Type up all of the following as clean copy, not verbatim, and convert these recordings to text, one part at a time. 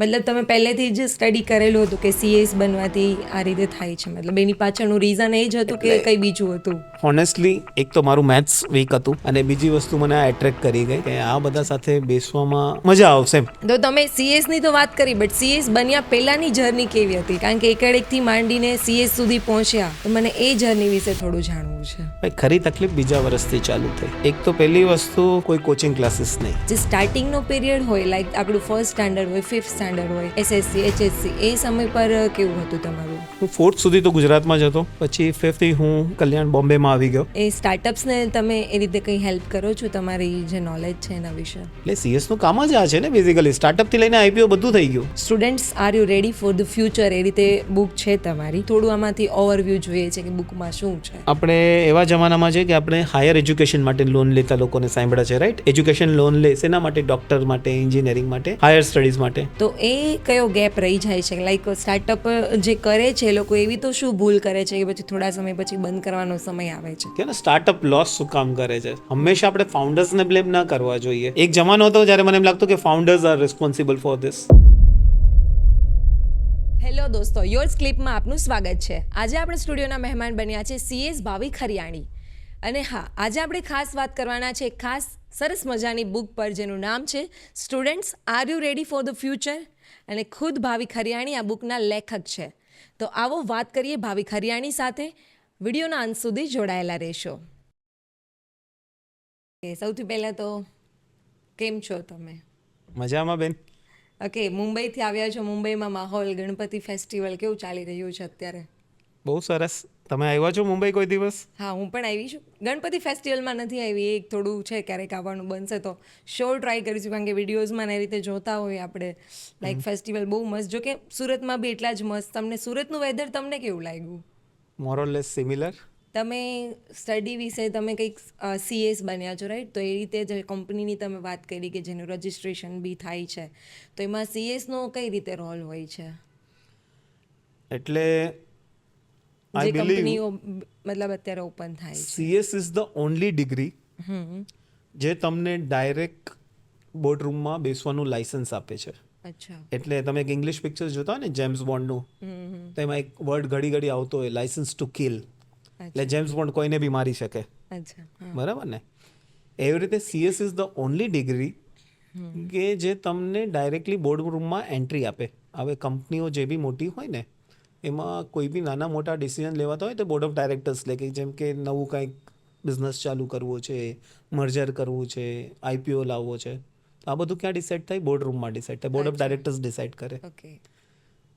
મતલબ તમે પહેલેથી જ સ્ટડી કરેલું હતું કે સીએસ બનવાથી આ રીતે થાય છે, મતલબ એની પાછળનું રીઝન એ જ હતું કે કંઈ બીજું હતું? હોનેસ્ટલી એક તો મારું મેથ્સ વીક હતું અને બીજી વસ્તુ મને આ એટ્રેક્ટ કરી ગઈ કે આ બધા સાથે બેસવામાં મજા આવશે એમ. તો તમે સીએસની તો વાત કરી, બટ સીએસ બન્યા પહેલાંની જર્ની કેવી હતી? કારણ કે એકેડેકથી માંડીને સીએસ સુધી પહોંચ્યા, તો મને એ જર્ની વિશે થોડું જાણવું છે. ભાઈ ખરી તકલીફ બીજા વર્ષથી ચાલુ થઈ. એક તો પહેલી વસ્તુ કોઈ કોચિંગ ક્લાસીસ નહીં. જે સ્ટાર્ટિંગનો પીરિયડ હોય, લાઈક આપણું ફર્સ્ટ સ્ટાન્ડર્ડ હોય, ફિફ્થ સ્ટાન્ડર્ડ હોય, એસએસસી HSC, એ સમય પર કેવું હતું તમારું? હું 4th સુધી તો ગુજરાતમાં જ હતો, પછી 5thથી હું કલ્યાણ બોમ્બેમાં આવી ગયો. એ સ્ટાર્ટઅપ્સને તમે એ રીતે કંઈ હેલ્પ કરો છો, તમારી જે નોલેજ છે એના વિશે? એટલે સીએસનું કામ જ આ છે ને બેઝિકલી, સ્ટાર્ટઅપથી લઈને આઈપીઓ બધું થઈ ગયું. Students are you ready for the future, એ રીતે બુક છે તમારી. થોડું આમાંથી ઓવરવ્યૂ જોઈએ છે કે બુકમાં શું છે. આપણે એવા જમાનામાં છે કે આપણે હાયર એજ્યુકેશન માટે લોન લેતા લોકોને સાંભળ્યા છે, રાઈટ? એજ્યુકેશન લોન લે શેના માટે? ડોક્ટર માટે, એન્જિનિયરિંગ માટે, હાયર સ્ટડીઝ માટે. તો એ કયો ગેપ રહી જાય છે? લાઈક સ્ટાર્ટઅપ જે કરે છે એ લોકો એવી તો શું ભૂલ કરે છે કે પછી થોડા સમય પછી બંધ કરવાનો સમય આવે છે? કે સ્ટાર્ટઅપ લોસ શું કામ કરે છે? હંમેશા આપણે ફાઉન્ડર્સને બ્લેમ ના કરવા જોઈએ. એક જમાનો હતો જ્યારે મને એમ લાગતું કે founders are responsible for this. Hello દોસ્તો, યોર્સ ક્લિપમાં આપનું સ્વાગત છે. આજે આપણે સ્ટુડિયોના મહેમાન બન્યા છે સીએસ ભાવિક હરિયાણી. અને હા, આજે આપણે ખાસ વાત કરવાના છે ખાસ સરસ મજાની બુક પર જેનું નામ છે students are you ready for the future, અને ખુદ ભાવિક હરિયાણી આ બુકના લેખક છે. તો આવો વાત કરીએ ભાવિક હરિયાણી સાથે. વિડીયોના અંત સુધી જોડાયેલા રહેશો. સૌથી પહેલાં તો કેમ છો તમે? મજામાં બેન. ઓકે, મુંબઈથી આવ્યા છો. મુંબઈમાં માહોલ, ગણપતિ ફેસ્ટિવલ કેવું ચાલી રહ્યું છે અત્યારે? બહુ સરસ. તમે આવ્યા છો મુંબઈ કોઈ દિવસ? હા, હું પણ આવી છું. ગણપતિ ફેસ્ટિવલમાં નથી આવી, એક થોડું છે, ક્યારેક આવવાનું બનશે તો શ્યોર ટ્રાય કરીશું. કારણ કે વિડીયોઝમાં ને એ રીતે જોતા હોય આપણે, લાઈક ફેસ્ટિવલ બહુ મસ્ત. જો કે સુરતમાં બી એટલા જ મસ્ત. તમને સુરતનું વેધર તમને કેવું લાગ્યું? મોર ઓર લેસ સિમિલર. તમે સ્ટડી વિશે તમે કંઈક સીએસ બન્યા છો, રાઈટ? તો એ રીતે જે કંપનીની તમે વાત કરી કે જેનું રજિસ્ટ્રેશન બી થાય છે, તો એમાં સીએસનો કઈ રીતે રોલ હોય છે? એટલે જે કંપનીઓ મતલબ અત્યારે ઓપન થાય છે. CS is the only degree જે તમને ડાયરેક્ટ બોર્ડ રૂમમાં બેસવાનું લાયસન્સ આપે છે. અચ્છા. એટલે તમે એક ઇંગ્લિશ પિક્ચર જોતા હોય ને જેમ્સ બોન્ડનું, તો એમાં એક વર્ડ ઘડી ઘડી આવતો હોય, લાયસન્સ ટુ કિલ. એટલે જેમ્સ બોન્ડ કોઈને બી મારી શકે. અચ્છા. બરાબર ને? એવી રીતે CS is the only degree કે જે તમને ડાયરેક્ટલી બોર્ડ રૂમમાં એન્ટ્રી આપે. હવે કંપનીઓ જે બી મોટી હોય ને, એમાં કોઈ બી નાના મોટા ડિસિઝન લેવાતા હોય તો બોર્ડ ઓફ ડાયરેક્ટર્સ લે, કે જેમ કે નવું કંઈક બિઝનેસ ચાલુ કરવો છે, મર્જર કરવું છે, આઈપીઓ લાવવો છે, તો આ બધું ક્યાં ડિસાઇડ થાય? બોર્ડ રૂમમાં ડિસાઇડ થાય. બોર્ડ ઓફ ડાયરેક્ટર્સ ડિસાઇડ કરે. ઓકે.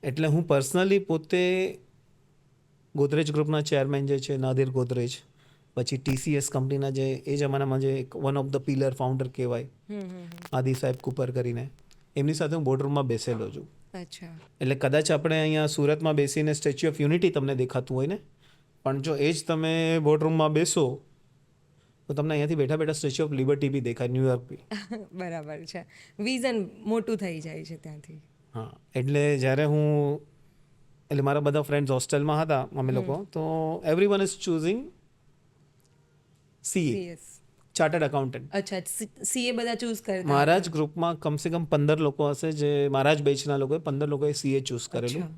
એટલે હું પર્સનલી પોતે ગોદરેજ ગ્રુપના ચેરમેન જે છે નાદિર ગોદરેજ, પછી TCS કંપનીના જે એ જમાનામાં જે one of the pillar founder કહેવાય, આદિ સાહેબ કુપર કરીને, એમની સાથે હું બોર્ડ રૂમમાં બેસેલો છું. અચ્છા. એટલે કદાચ આપણે અહીંયા સુરતમાં બેસીને સ્ટેચ્યુ ઓફ યુનિટી તમને દેખાતું હોય ને, પણ જો એ જ તમે બોર્ડ રૂમમાં બેસો તો તમને અહીંયાથી બેઠા બેઠા સ્ટેચ્યુ ઓફ લિબર્ટી બી દેખાય, ન્યુયોર્ક બી. બરાબર છે. વિઝન મોટું થઈ જાય છે ત્યાંથી. હા, એટલે જ્યારે એટલે મારા બધા ફ્રેન્ડ્સ હોસ્ટેલમાં હતા અમે લોકો, તો every one is choosing CA, CS. Chartered accountant. અચ્છા, સીએ બધા ચૂઝ કરતા. મારા જ ગ્રુપમાં કમસે કમ 15 લોકો હશે જે મારા જ બેચના લોકોએ 15 લોકોએ CA ચૂઝ કરેલું.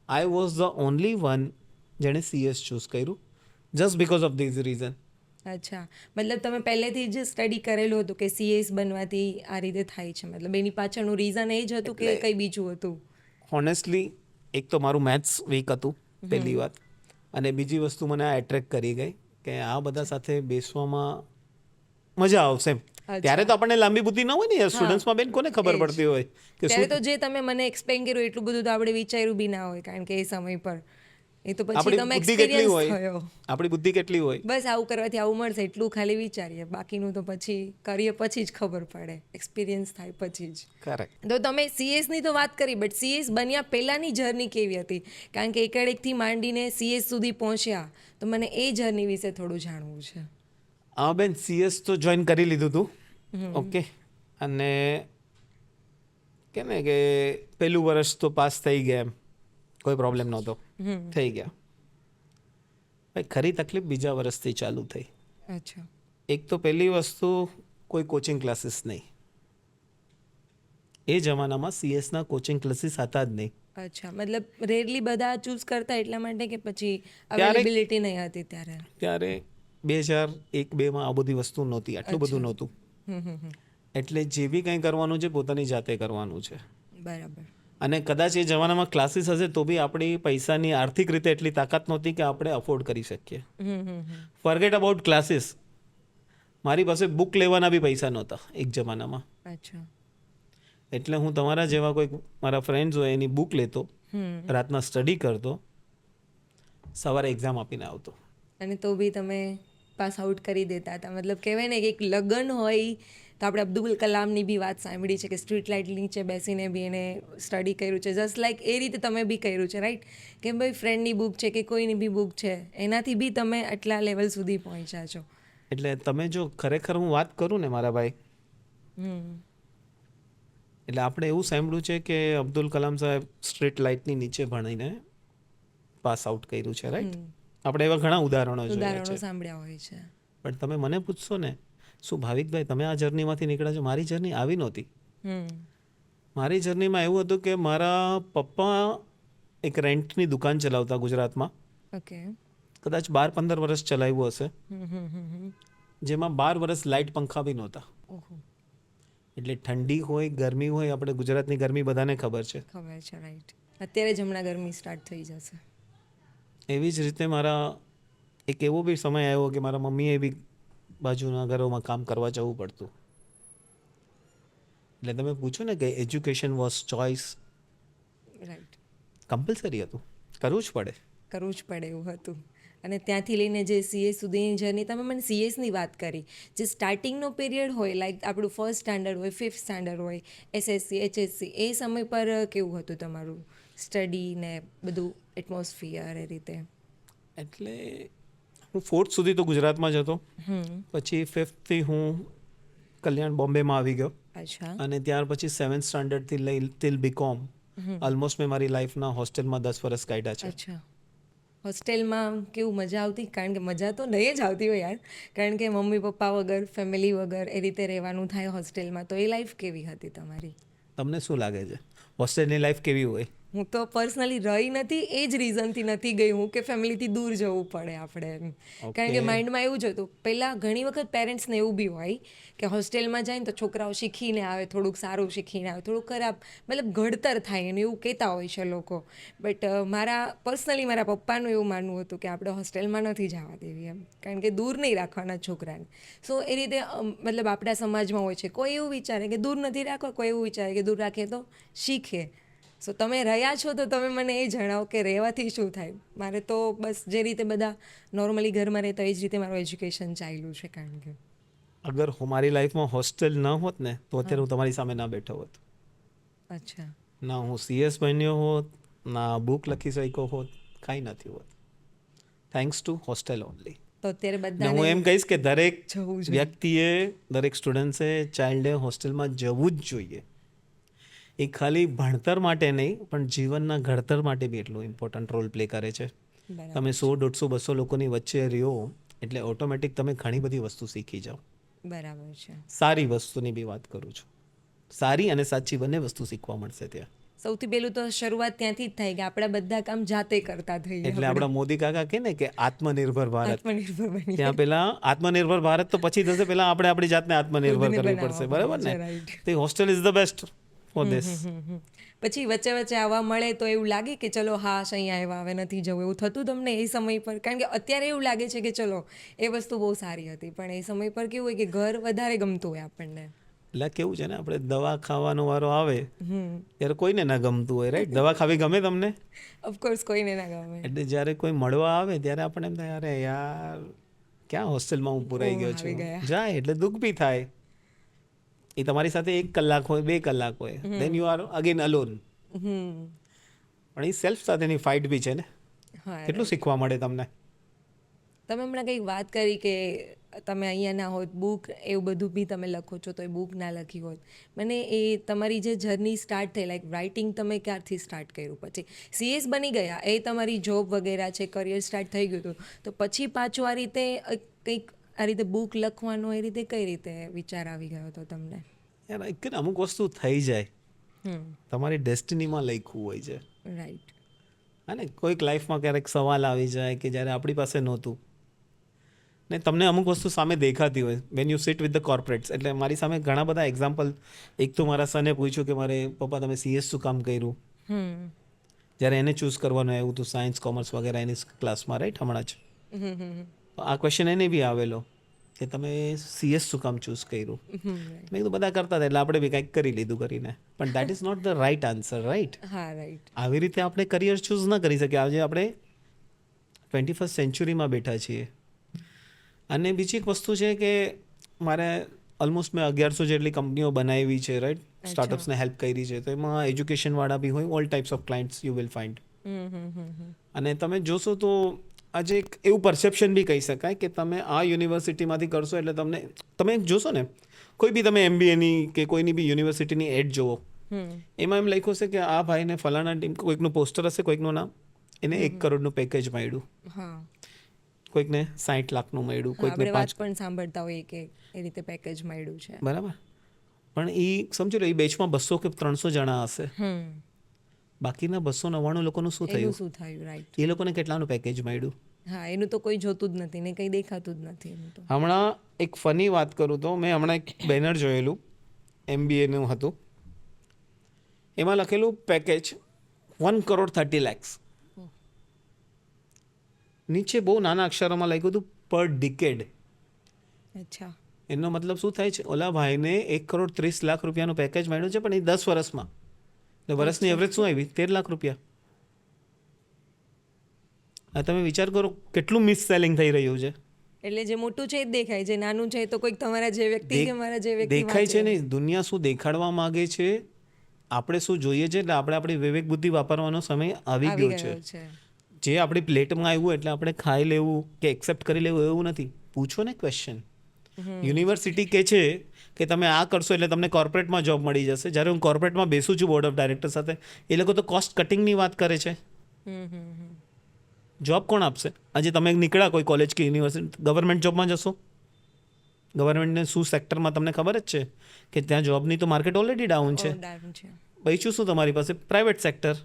I was the only one જેણે CS ચૂઝ કર્યું, just because of this reason. અચ્છા, મતલબ તમે પહેલેથી જ સ્ટડી કરેલું હતું કે સીએસ બનવાથી આ રીતે થાય છે, મતલબ એની પાછળનું રીઝન એ જ હતું કે કંઈ બીજું હતું? હોનેસ્ટલી એક તો મારું મેથ્સ વીક હતું પહેલી વાત, અને બીજી વસ્તુ મને આ એટ્રેક્ટ કરી ગઈ કે આ બધા સાથે બેસવામાં મજા આવશે એમ. ત્યારે તો આપણને લાંબી બુદ્ધિ ન હોય ને યાર, સ્ટુડન્ટ્સમાં બેન કોને ખબર પડતી હોય કે ત્યારે તો જે તમે મને એક્સપ્લેન કર્યું એટલું બધું તો આપણે વિચાર્યું બી ના હોય, કારણ કે એ સમય પર એ તો પછી તમે એક્સપિરિયન્સ થયો. આપણી બુદ્ધિ કેટલી હોય, બસ આવું કરવાથી આવું મળશે એટલું ખાલી વિચારીએ, બાકીનું તો પછી કરીએ પછી જ ખબર પડે, એક્સપિરિયન્સ થાય પછી જ. કરેક્ટ. તો તમે સીએસની તો વાત કરી, બટ સીએસ બન્યા પહેલાંની જર્ની કેવી હતી? કારણ કે એકેડેકથી માંડીને સીએસ સુધી પહોંચ્યા, તો મને એ જર્ની વિશે થોડું જાણવું છે. હા બેન, CS તો જોઈન કરી લીધું હતું, ઓકે, અને કે ને કે પહેલું વર્ષ તો પાસ થઈ ગયા, એમ કોઈ પ્રોબ્લેમ નહોતો, થઈ ગયા. ભાઈ ખરી તકલીફ બીજા વર્ષથી ચાલુ થઈ. અચ્છા. એક તો પહેલી વસ્તુ કોઈ કોચિંગ ક્લાસીસ નહીં. એ જમાનામાં સીએસના કોચિંગ ક્લાસીસ હતા જ નહીં. અચ્છા, મતલબ રેરલી બધા ચૂઝ કરતા એટલા માટે કે પછી ત્યારે- અવેલેબિલિટી નહીં હતી ત્યારે? ત્યારે 2001-2માં આ બધી વસ્તુ નહોતી, આટલું બધું નહોતું. એટલે જે બી કંઈ કરવાનું છે પોતાની જાતે કરવાનું છે. બરાબર. અને કદાચ એ જમાનામાં ક્લાસીસ હશે તો બી આપણી પૈસાની આર્થિક રીતે એટલી તાકાત નહોતી કે આપણે અફોર્ડ કરી શકીએ. ફોરગેટ અબાઉટ ક્લાસીસ, મારી પાસે બુક લેવાના બી પૈસા નહોતા એક જમાનામાં. અચ્છા. એટલે હું તમારા જેવા કોઈ મારા ફ્રેન્ડ્સ હોય એની બુક લેતો, રાતના સ્ટડી કરતો, સવારે એક્ઝામ આપીને આવતો. અને તો બી તમે પાસ આઉટ કરી દેતા હતા. મતલબ કહેવાય ને કે એક લગન હોય તો આપણે અબ્દુલ કલામની બી વાત સાંભળી છે કે સ્ટ્રીટ લાઇટ નીચે બેસીને બી એને સ્ટડી કર્યું છે. જસ્ટ લાઈક એ રીતે તમે બી કર્યું છે, રાઈટ? કે ભાઈ ફ્રેન્ડની બુક છે કે કોઈની બી બુક છે, એનાથી બી તમે આટલા લેવલ સુધી પહોંચ્યા છો. એટલે તમે જો ખરેખર હું વાત કરું ને મારા ભાઈ, એટલે આપણે એવું સાંભળ્યું છે કે અબ્દુલ કલામ સાહેબ સ્ટ્રીટ લાઇટની નીચે ભણીને પાસ આઉટ કર્યું છે, રાઈટ? આપણે એવા ઘણા ઉદાહરણો જોયા ઉદાહરણો છે. સાંભળ્યા હોય છે. પણ તમે મને પૂછશો ને, શું ભાવિકભાઈ તમે આ જર્નીમાંથી નીકળ્યા છો? મારી જર્ની આવી નહોતી. મારી જર્નીમાં એવું હતું કે મારા પપ્પા એક રેન્ટની દુકાન ચલાવતા ગુજરાતમાં. ઓકે. કદાચ 12-15 વર્ષ ચલાવ્યું હશે, જેમાં 12 વર્ષ લાઇટ પંખા બી નહોતા. ઓહો. એટલે ઠંડી હોય ગરમી હોય, આપણે ગુજરાતની ગરમી બધાને ખબર છે. ખબર છે, રાઈટ. અત્યારે જ હમણાં ગરમી સ્ટાર્ટ થઈ જશે. એવી જ રીતે મારા એક એવો બી સમય આવ્યો કે મારા મમ્મીએ બી બાજુના ઘરોમાં કામ કરવા જવું પડતું. એટલે તમે પૂછો ને કે education was choice, right. Compulsory હતું, કરવું જ પડે. કરવું જ પડે એવું હતું. અને ત્યાંથી લઈને જે સીએસ સુધીની જર્ની, તમે મને સીએસની વાત કરી, જે સ્ટાર્ટિંગનો પીરિયડ હોય, લાઈક આપણું ફર્સ્ટ સ્ટાન્ડર્ડ હોય, 5th સ્ટાન્ડર્ડ હોય, એસએસસી, એચએસસી, એ સમય પર કેવું હતું તમારું સ્ટડી ને બધું એટમોસ્ફિયર એ રીતે? એટલે હું 4th સુધી તો ગુજરાતમાં જ હતો. પછી 5thથી હું કલ્યાણ બોમ્બેમાં આવી ગયો. અચ્છા. અને ત્યાર પછી 7th સ્ટાન્ડર્ડથી લઈ ટિલ બીકોમ ઓલમોસ્ટ મેં મારી લાઈફના હોસ્ટેલમાં 10 વર્ષ કાઢ્યા છે. અચ્છા. હોસ્ટેલમાં કેવું મજા આવતી? કારણ કે મજા તો નહીં જ આવતી હોય યાર, કારણ કે મમ્મી પપ્પા વગર, ફેમિલી વગર એ રીતે રહેવાનું થાય હોસ્ટેલમાં. તો એ લાઈફ કેવી હતી તમારી? તમને શું લાગે છે હોસ્ટેલની લાઈફ કેવી હોય? હું તો પર્સનલી રહી નથી, એ જ રીઝનથી નથી ગઈ હું કે ફેમિલીથી દૂર જવું પડે આપણે એમ. કારણ કે માઇન્ડમાં એવું જ હતું. પહેલાં ઘણી વખત પેરેન્ટ્સને એવું બી હોય કે હોસ્ટેલમાં જાય ને તો છોકરાઓ શીખીને આવે, થોડુંક સારું શીખીને આવે, થોડુંક ખરાબ મતલબ ઘડતર થાય એને એવું કહેતા હોય છે લોકો. બટ પર્સનલી મારા પપ્પાનું એવું માનવું હતું કે આપણે હોસ્ટેલમાં નથી જવા દેવી એમ, કારણ કે દૂર નહીં રાખવાના છોકરાને. સો એ રીતે મતલબ આપણા સમાજમાં હોય છે, કોઈ એવું વિચારે કે દૂર નથી રાખવા, કોઈ એવું વિચારે કે દૂર રાખીએ તો શીખે. સો તમે રહ્યા છો તો તમે મને એ જણાવો કે રહેવાથી શું થાય? મારે તો બસ જે રીતે બધા નોર્મલી ઘરમાં રહેતા એ જ રીતે મારું એજ્યુકેશન ચાલ્યું છે. કારણ કે અગર મારી લાઈફમાં હોસ્ટેલ ન હોત ને તો અત્યારે હું તમારી સામે ના બેઠો હોત. અચ્છા. ના હું સીએસ બન્યો હોત, ના બુક લખી શક્યો હોત, કાંઈ નથી હોત. Thanks to hostel only. તો અત્યારે ને બધા હું એમ કહીશ કે દરેક જવું જોઈએ. વ્યક્તિએ, દરેક સ્ટુડન્ટ્સે, ચાઇલ્ડે હોસ્ટેલમાં જવું જ જોઈએ. એ ખાલી ભણતર માટે નહીં પણ જીવનના ઘડતર માટે બી એટલો ઇમ્પોર્ટન્ટ રોલ પ્લે કરે છે. બરાબર. તમે 100, 150, 200 લોકોની વચ્ચે રહ્યો એટલે ઓટોમેટિક તમે ઘણી બધી વસ્તુ શીખી જાઓ. બરાબર છે. સારી વસ્તુની બી વાત કરું છું. સારી અને સાચી બંને વસ્તુ શીખવા મળશે ત્યાં. સૌથી પહેલું તો શરૂઆત ત્યાંથી જ થાય કે આપણા બધા કામ જાતે કરતા થઈએ. એટલે આપણા મોદી કાકા કહે ને કે આત્મનિર્ભર ભારત. આત્મનિર્ભર બની ત્યાં પેલા આત્મનિર્ભર ભારત તો પછી થશે, પેલા આપણે આપણી જાતને આત્મનિર્ભર કરવી પડશે, બરાબર ને? તો hostel is the best for this. પછી વચ્ચે વચ્ચે આવવા મળે તો એવું લાગે કે ચલો હા અહીંયા આવ્યા, હવે નથી જવું, એવું થતું તમને એ સમય પર? કારણ કે અત્યારે એવું લાગે છે કે ચલો એ વસ્તુ બહુ સારી હતી, પણ એ સમય પર કેવું હોય કે ઘર વધારે ગમતું હોય આપણને. એટલે કેવું છે ને, આપણે દવા ખાવાનો વારો આવે ત્યારે કોઈને ના ગમતું હોય, રાઈટ? દવા ખાવી ગમે તમને? ઓફકોર્સ કોઈને ના ગમે. એટલે જ્યારે કોઈ મળવા આવે ત્યારે આપણને એમ થાય, અરે યાર ક્યાં હોસ્ટેલમાં હું પુરાઈ ગયો છું. જાય એટલે દુઃખ બી થાય. એ તમારી સાથે 1 કલાક હોય, 2 કલાક હોય, then you are again alone. પણ એ સેલ્ફ સાથેની ફાઇટ બી છે ને. કેટલું શીખવા મળે તમને. તમે હમણાં કંઈક વાત કરી કે તમે અહીંયા ના હોત, બુક એવું બધું બી તમે લખો છો તો એ બુક ના લખી હોત. મને એ તમારી જે જર્ની સ્ટાર્ટ થઈ, લાઈક રાઇટિંગ તમે ક્યારથી સ્ટાર્ટ કર્યું? પછી સીએસ બની ગયા, એ તમારી જોબ વગેરે છે, કરિયર સ્ટાર્ટ થઈ ગયું હતું, તો પછી પાછું આ રીતે કંઈક આ રીતે બુક લખવાનો એ રીતે કઈ રીતે વિચાર આવી ગયો હતો તમને? યાર એક અમુક વસ્તુ થઈ જાય તમારી ડેસ્ટિનીમાં લખ્યું હોય છે. રાઈટ. હા ને, કોઈક લાઈફમાં ક્યારેક સવાલ આવી જાય કે જ્યારે આપણી પાસે નહોતું ને તમને અમુક વસ્તુ સામે દેખાતી હોય when you seat with the corporates. એટલે મારી સામે ઘણા બધા એક્ઝામ્પલ. એક તો મારા સને પૂછ્યું કે મારે પપ્પા તમે CS શું કામ કર્યું, જ્યારે એને ચૂઝ કરવાનું આવ્યું હતું સાયન્સ કોમર્સ વગેરે એની ક્લાસમાં, રાઈટ, હમણાં જ. તો આ ક્વેશ્ચન એને બી આવેલો કે તમે CS શું કામ ચૂઝ કર્યું. મેં કીધું બધા કરતા હતા એટલે આપણે બી કંઈક કરી લીધું કરીને. પણ that is not the right answer, right. હા, રાઈટ. આવી રીતે આપણે કરિયર ચૂઝ ન કરી શકીએ. આજે આપણે 21st સેન્ચુરીમાં બેઠા છીએ. અને બીજી એક વસ્તુ છે કે મારે ઓલમોસ્ટ મેં 1100 જેટલી કંપનીઓ બનાવી છે, રાઈટ, સ્ટાર્ટઅપ્સને હેલ્પ કરી છે. તો એમાં એજ્યુકેશનવાળા બી હોય, all types of clients you will find. અને તમે જોશો તો આજે એક એવું પરસેપ્શન બી કહી શકાય કે તમે આ યુનિવર્સિટીમાંથી કરશો એટલે તમે જોશો ને, કોઈ બી તમે MBAની કે કોઈની બી યુનિવર્સિટીની એડ જોવો, એમાં એમ લખ્યું છે કે આ ભાઈને ફલાણા ટીમ, કોઈકનું પોસ્ટર હશે, કોઈકનું નામ, એને 1 કરોડનું પેકેજ મળ્યું, કોઈકને 60 લાખનું મળ્યું, કોઈકને 5. પણ સાંભળતા હોઈએ કે એ રીતે પેકેજ મળ્યું છે. બરાબર. પણ એ સમજી લો એ બેચમાં 200 કે 300 જણા હશે, બાકીના 299 લોકોનું શું થયું, રાઈટ. એ લોકોને કેટલાનું પેકેજ મળ્યું. હા, એનું તો કોઈ જોતું જ નથી ને કંઈ દેખાતું જ નથી એનું તો. હમણાં એક ફની વાત કરું તો મેં હમણાં એક બેનર જોયેલું, MBAનું હતું, એમાં લખેલું પેકેજ 1 કરોડ 30 લાખ. નીચે બહુ નાના અક્ષરોમાં લખ્યું હતું પર ડિકેડ. અચ્છા. એનો મતલબ શું થાય છે, ઓલા ભાઈને 1 કરોડ 30 લાખ રૂપિયાનું પેકેજ મળ્યું છે, પણ એ 10 વર્ષમાં. એટલે વર્ષની એવરેજ શું આવી, 13 લાખ રૂપિયા. આ તમે વિચાર કરો કેટલું મિસ સેલિંગ થઈ રહ્યું છે. એટલે જે મોટું છે એ જ દેખાય, જે નાનું છે તો કોઈક તમારા જે વ્યક્તિ કે મારા જે વ્યક્તિ દેખાય છે નહીં. દુનિયા શું દેખાડવા માંગે છે, આપણે શું જોઈએ છે, એટલે આપણે આપણી વિવેક બુદ્ધિ વાપરવાનો સમય આવી ગયો છે. જે આપણી પ્લેટમાં આવ્યું એટલે આપણે ખાઈ લેવું કે એક્સેપ્ટ કરી લેવું એવું નથી. પૂછો ને ક્વેશ્ચન. યુનિવર્સિટી કહે છે કે તમે આ કરશો એટલે તમને કોર્પોરેટમાં જોબ મળી જશે. જ્યારે હું કોર્પોરેટમાં બેસું છું બોર્ડ ઓફ ડાયરેક્ટર સાથે, એ લોકો તો કોસ્ટ કટિંગની વાત કરે છે. જોબ કોણ આપશે? આજે તમે નીકળ્યા કોઈ કોલેજ કે યુનિવર્સિટી, ગવર્મેન્ટ જોબમાં જશો, ગવર્મેન્ટને શું સેક્ટરમાં તમને ખબર જ છે કે ત્યાં જોબની તો માર્કેટ ઓલરેડી ડાઉન છે. બચ્યું શું તમારી પાસે? Private sector.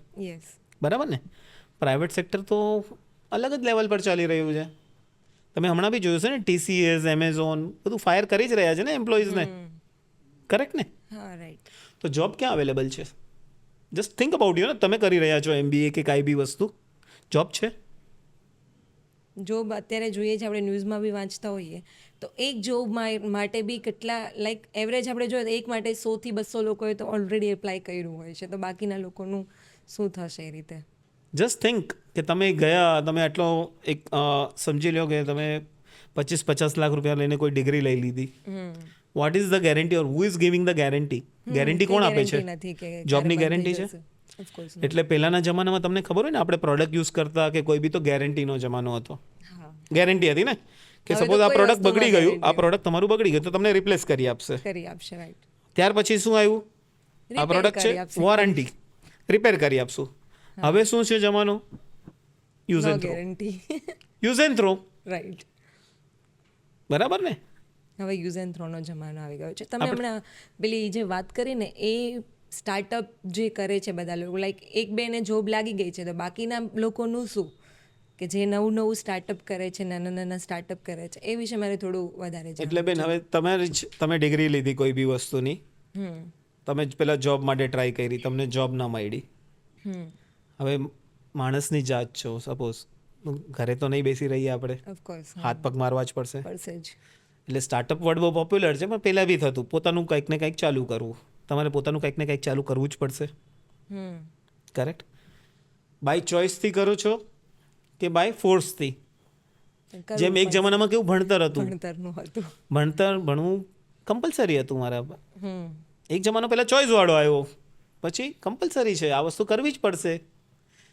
બરાબર ને? પ્રાઇવેટ સેક્ટર તો અલગ જ લેવલ પર ચાલી રહ્યું છે. તમે હમણાં બી જોયું છે ને, TCS, એમેઝોન બધું ફાયર કરી જ રહ્યા છે ને એમ્પ્લોઈઝને. કરેક્ટ ને? હા, રાઈટ. તો જોબ ક્યાં અવેલેબલ છે? જસ્ટ થિંક અબાઉટ યુ ને, તમે કરી રહ્યા છો MBA કે કાંઈ બી વસ્તુ, જોબ છે? જોબ અત્યારે જોઈએ છે, આપણે ન્યૂઝમાં બી વાંચતા હોઈએ તો એક જોબ માટે બી કેટલા, લાઈક એવરેજ આપણે જોઈએ તો એક માટે 100 થી 200 લોકોએ તો ઓલરેડી એપ્લાય કર્યું હોય છે. તો બાકીના લોકોનું શું થશે એ રીતે? જસ્ટ થિંક કે તમે ગયા, તમે આટલો એક સમજી લો કે તમે 25-50 લાખ રૂપિયા લઈને કોઈ ડિગ્રી લઈ લીધી. Vote is the guarantee or who is giving the guarantee? Guarantee કોણ આપે છે? જોબની ગેરંટી છે. એટલે પહેલાના જમાનામાં તમને ખબર હોય ને, આપણે પ્રોડક્ટ યુઝ કરતા કે કોઈ બી, તો ગેરંટીનો જમાનો હતો. ગેરંટી હતી ને કે સપોઝ આ પ્રોડક્ટ બગડી ગયું, આ પ્રોડક્ટ તમારું બગડી ગયું તો તમને રિપ્લેસ કરી આપશે. રાઈટ. ત્યાર પછી શું આવ્યું? આ પ્રોડક્ટ છે, વોરંટી, રિપેર કરી આપશું. હવે શું છે જમાનો? Use and throw. Use and throw. Right. બરાબર ને? હવે યુઝ એન્ડ થ્રોનો જમાનો આવી ગયો છે. તમે હમણાં પેલી જે વાત કરી ને, એ સ્ટાર્ટઅપ જે કરે છે બધા લોકો, લાઈક 1-2 જોબ લાગી ગઈ છે, તો બાકીના લોકોનું શું, કે જે નવું સ્ટાર્ટઅપ કરે છે, નાના સ્ટાર્ટઅપ કરે છે, એ વિશે મારે થોડું વધારે જાણવું. એટલે બેન, હવે તમે ડિગ્રી લીધી કોઈ બી વસ્તુની, તમે પેલા જોબ માટે ટ્રાય કરી, તમને જોબ ના મળી. હવે માણસની જાત છો, સપોઝ ઘરે તો નહીં બેસી રહીએ આપણે, હાથ પગ મારવા જ પડશે. એટલે સ્ટાર્ટઅપ વર્ડ બહુ પોપ્યુલર છે, પણ પહેલાં બી થતું, પોતાનું કંઈક ને કંઈક ચાલુ કરવું. તમારે પોતાનું કંઈક ને કંઈક ચાલુ કરવું જ પડશે. કરેક્ટ? બાય ચોઇસથી કરો છો કે બાય ફોર્સથી? જેમ એક જમાનામાં કેવું ભણતર હતું, ભણવું કમ્પલસરી હતું મારા. એક જમાનો પહેલાં ચોઇસ વાળો આવ્યો, પછી કમ્પલસરી છે, આ વસ્તુ કરવી જ પડશે.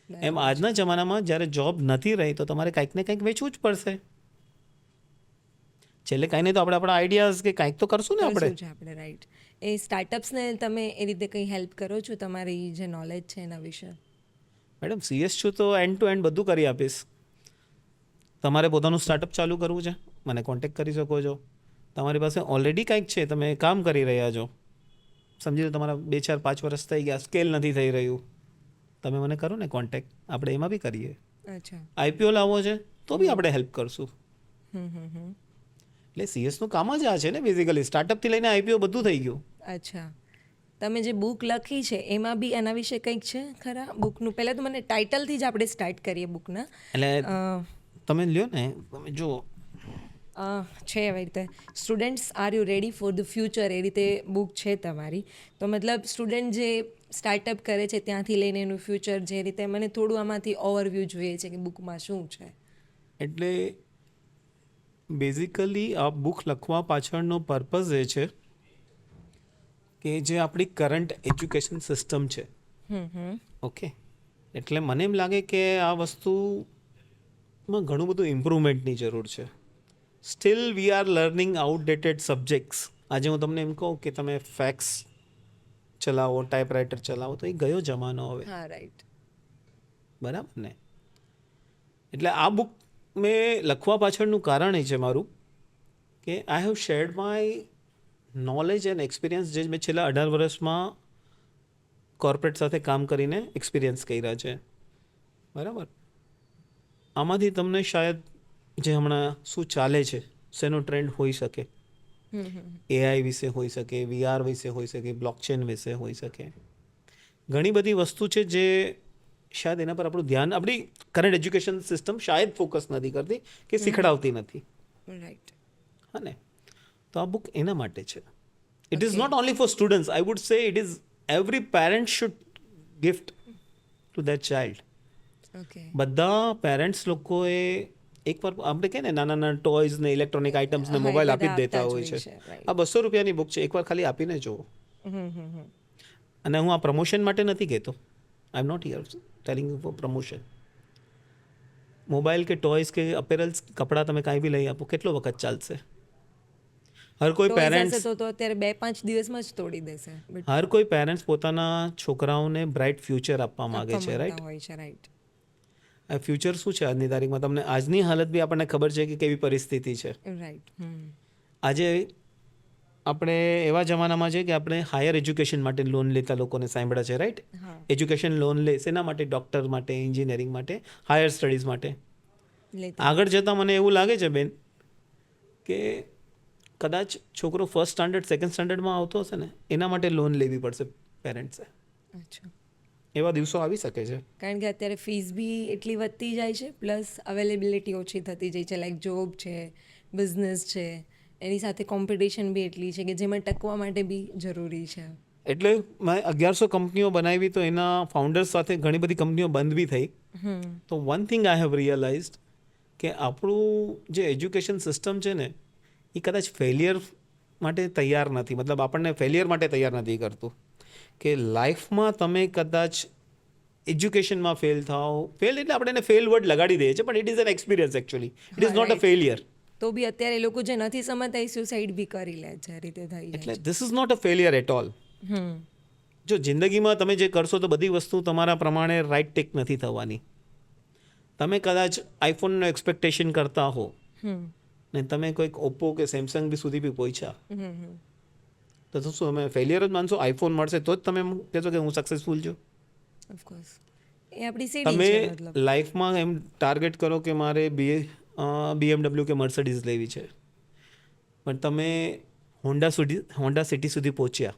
એમ આજના જમાનામાં જ્યારે જોબ નથી રહી તો તમારે કંઈક ને કંઈક વેચવું જ પડશે. છેલ્લે કાંઈ નહીં તો આપણે આપણા આઈડિયાઝ કે કંઈક તો કરશું ને આપણે. રાઈટ. એ સ્ટાર્ટઅપ્સને તમે એ રીતે કંઈ હેલ્પ કરો છો, તમારી જે નોલેજ છે એના વિશે? મેડમ, CS છું તો એન્ડ ટુ એન્ડ બધું કરી આપીશ. તમારે પોતાનું સ્ટાર્ટઅપ ચાલુ કરવું છે, મને કોન્ટેક્ટ કરી શકો છો. તમારી પાસે ઓલરેડી કંઈક છે, તમે કામ કરી રહ્યા છો, સમજી લો તમારા 2-4-5 વર્ષ થઈ ગયા, સ્કેલ નથી થઈ રહ્યું, તમે મને કરો ને કોન્ટેક્ટ, આપણે એમાં બી કરીએ. અચ્છા. આઈપીઓ લાવવો છે તો બી આપણે હેલ્પ કરશું. હમ. એટલે સીએસનું કામ જ આ છે ને બેઝિકલી, સ્ટાર્ટઅપથી લઈને આઈપીઓ બધું થઈ ગયું. અચ્છા. તમે જે બુક લખી છે એમાં બી એના વિશે કંઈક છે ખરા બુકનું? પહેલાં તો મને ટાઇટલથી જ આપણે સ્ટાર્ટ કરીએ બુકના. એટલે અ, તમે લ્યો ને, તમે જુઓ, છે એવી રીતે students are you ready for the future, એ રીતે બુક છે તમારી. તો મતલબ સ્ટુડન્ટ જે સ્ટાર્ટઅપ કરે છે ત્યાંથી લઈને એનું ફ્યુચર, જે રીતે મને થોડું આમાંથી ઓવરવ્યૂ જોઈએ છે કે બુકમાં શું છે. એટલે બેઝિકલી આ બુક લખવા પાછળનો પર્પઝ એ છે કે જે આપણી કરંટ એજ્યુકેશન સિસ્ટમ છે, ઓકે, એટલે મને એમ લાગે કે આ વસ્તુમાં ઘણું બધું ઇમ્પ્રુવમેન્ટની જરૂર છે. Steel we are learning outdated subjects. આજે હું તમને એમ કહું કે તમે ફેક્સ ચલાવો, ટાઈપરાઇટર ચલાવો, તો એ ગયો જમાનો હવે, હા, રાઈટ. બરાબર ને? એટલે આ બુક મેં લખવા પાછળનું કારણ એ છે મારું કે I have shared my knowledge and experience, જે મેં છેલ્લા 18 વર્ષમાં કોર્પોરેટ સાથે કામ કરીને એક્સપિરિયન્સ કર્યા છે, બરાબર? આમાંથી તમને શાયદ જે હમણાં શું ચાલે છે, શેનો ટ્રેન્ડ હોઈ શકે, એઆઈ વિશે હોઈ શકે, વીઆર વિશે હોઈ શકે, બ્લોકચેન વિશે હોઈ શકે, ઘણી બધી વસ્તુ છે જે શાયદ એના પર આપણું ધ્યાન, આપણી કરંટ એજ્યુકેશન સિસ્ટમ શાયદ ફોકસ નથી કરતી કે શીખડાવતી નથી, રાઈટ. હા ને? તો આ બુક એના માટે છે. It is not only for students, I would say it is every parent should gift to that child. Okay. બધા પેરેન્ટ્સ લોકોએ એકવાર આપણે કહે ને નાના નાના ટોયઝ ને ઇલેક્ટ્રોનિક આઇટમ્સ ને હા, એ મોબાઈલ આપી બધા જ દેતા આપતા જ હોય છે. હોય છે, right. આ 200 રૂપિયાની બુક છે, એકવાર ખાલી આપીને જુઓ. અને હું આ પ્રમોશન માટે નથી કહેતો, I am not here telling you for promotion. Mobile કે ટોયઝ કે અપેરલ્સ, કપડાં તમે કાંઈ બી લઈ આપો, કેટલો વખત ચાલશે? હર કોઈ Toys પેરેન્ટ્સ હશે તો અત્યારે 2-5 દિવસમાં જ તોડી દેશે. But હર કોઈ પેરેન્ટ્સ પોતાના છોકરાઓને બ્રાઇટ ફ્યુચર આપવા માગે છે, આપવા રાઈટ? માંગતા હોય છે, રાઈટ. આ ફ્યુચર શું છે આજની તારીખમાં? તમને આજની હાલત બી આપણને ખબર છે કે કેવી પરિસ્થિતિ છે. રાઈટ. આજે આપણે એવા જમાનામાં છે કે આપણે હાયર એજ્યુકેશન માટે લોન લેતા લોકોને સાંભળ્યા છે, રાઈટ? હા. એજ્યુકેશન લોન લે શેના માટે? ડૉક્ટર માટે, એન્જિનિયરિંગ માટે, હાયર સ્ટડીઝ માટે. લેતા. આગળ જતાં મને એવું લાગે છે બેન કે કદાચ છોકરો ફર્સ્ટ સ્ટાન્ડર્ડ, સેકન્ડ સ્ટાન્ડર્ડમાં આવતો હશે ને, એના માટે લોન લેવી પડશે પેરેન્ટ્સે. અચ્છા. એવા દિવસો આવી શકે છે. કારણ કે અત્યારે ફીસ બી એટલી વધતી જાય છે, પ્લસ અવેલેબિલિટી ઓછી થતી જાય છે, લાઈક જોબ છે, બિઝનેસ છે, એની સાથે કોમ્પિટિશન બી એટલી છે કે જેમાં ટકવા માટે બી જરૂરી છે. એટલે મેં 1100 કંપનીઓ બનાવી તો એના ફાઉન્ડર્સ સાથે ઘણી બધી કંપનીઓ બંધ બી થઈ. તો one thing I have realised કે આપણું જે એજ્યુકેશન સિસ્ટમ છે ને, એ કદાચ ફેલિયર માટે તૈયાર નથી. મતલબ આપણને ફેલિયર માટે તૈયાર નથી કરતું. કે લાઈફમાં તમે કદાચ એજ્યુકેશનમાં ફેલ થાઓ, ફેલ એટલે આપણે એને ફેલ વર્ડ લગાડી દઈએ છીએ, પણ it is an experience actually, it is not a failure. તો બી અત્યારે એ લોકો જે નથી સમજતા એ સુસાઇડ બી કરી લે છે, આ રીતે થઈ જાય એટલે this is not a failure at all. જો જિંદગીમાં તમે જે કરશો તો બધી વસ્તુ તમારા પ્રમાણે રાઈટ ટેક નથી થવાની. તમે કદાચ આઈફોનનો એક્સપેક્ટેશન કરતા હો ને તમે કોઈક ઓપ્પો કે સેમસંગ બી સુધી બી પહોંચ્યા, તો શું તમે ફેલિયર જ માનશો? આઈફોન મળશે તો જ તમે કહેશો કે હું સક્સેસફુલ છું? ઓફકોર્સ એ આપણી સીડી તમે છે. મતલબ લાઈફમાં એમ ટાર્ગેટ કરો કે મારે BMW કે મર્સિડીઝ લેવી છે, પણ તમે હોન્ડા સિટી સુધી પહોંચ્યા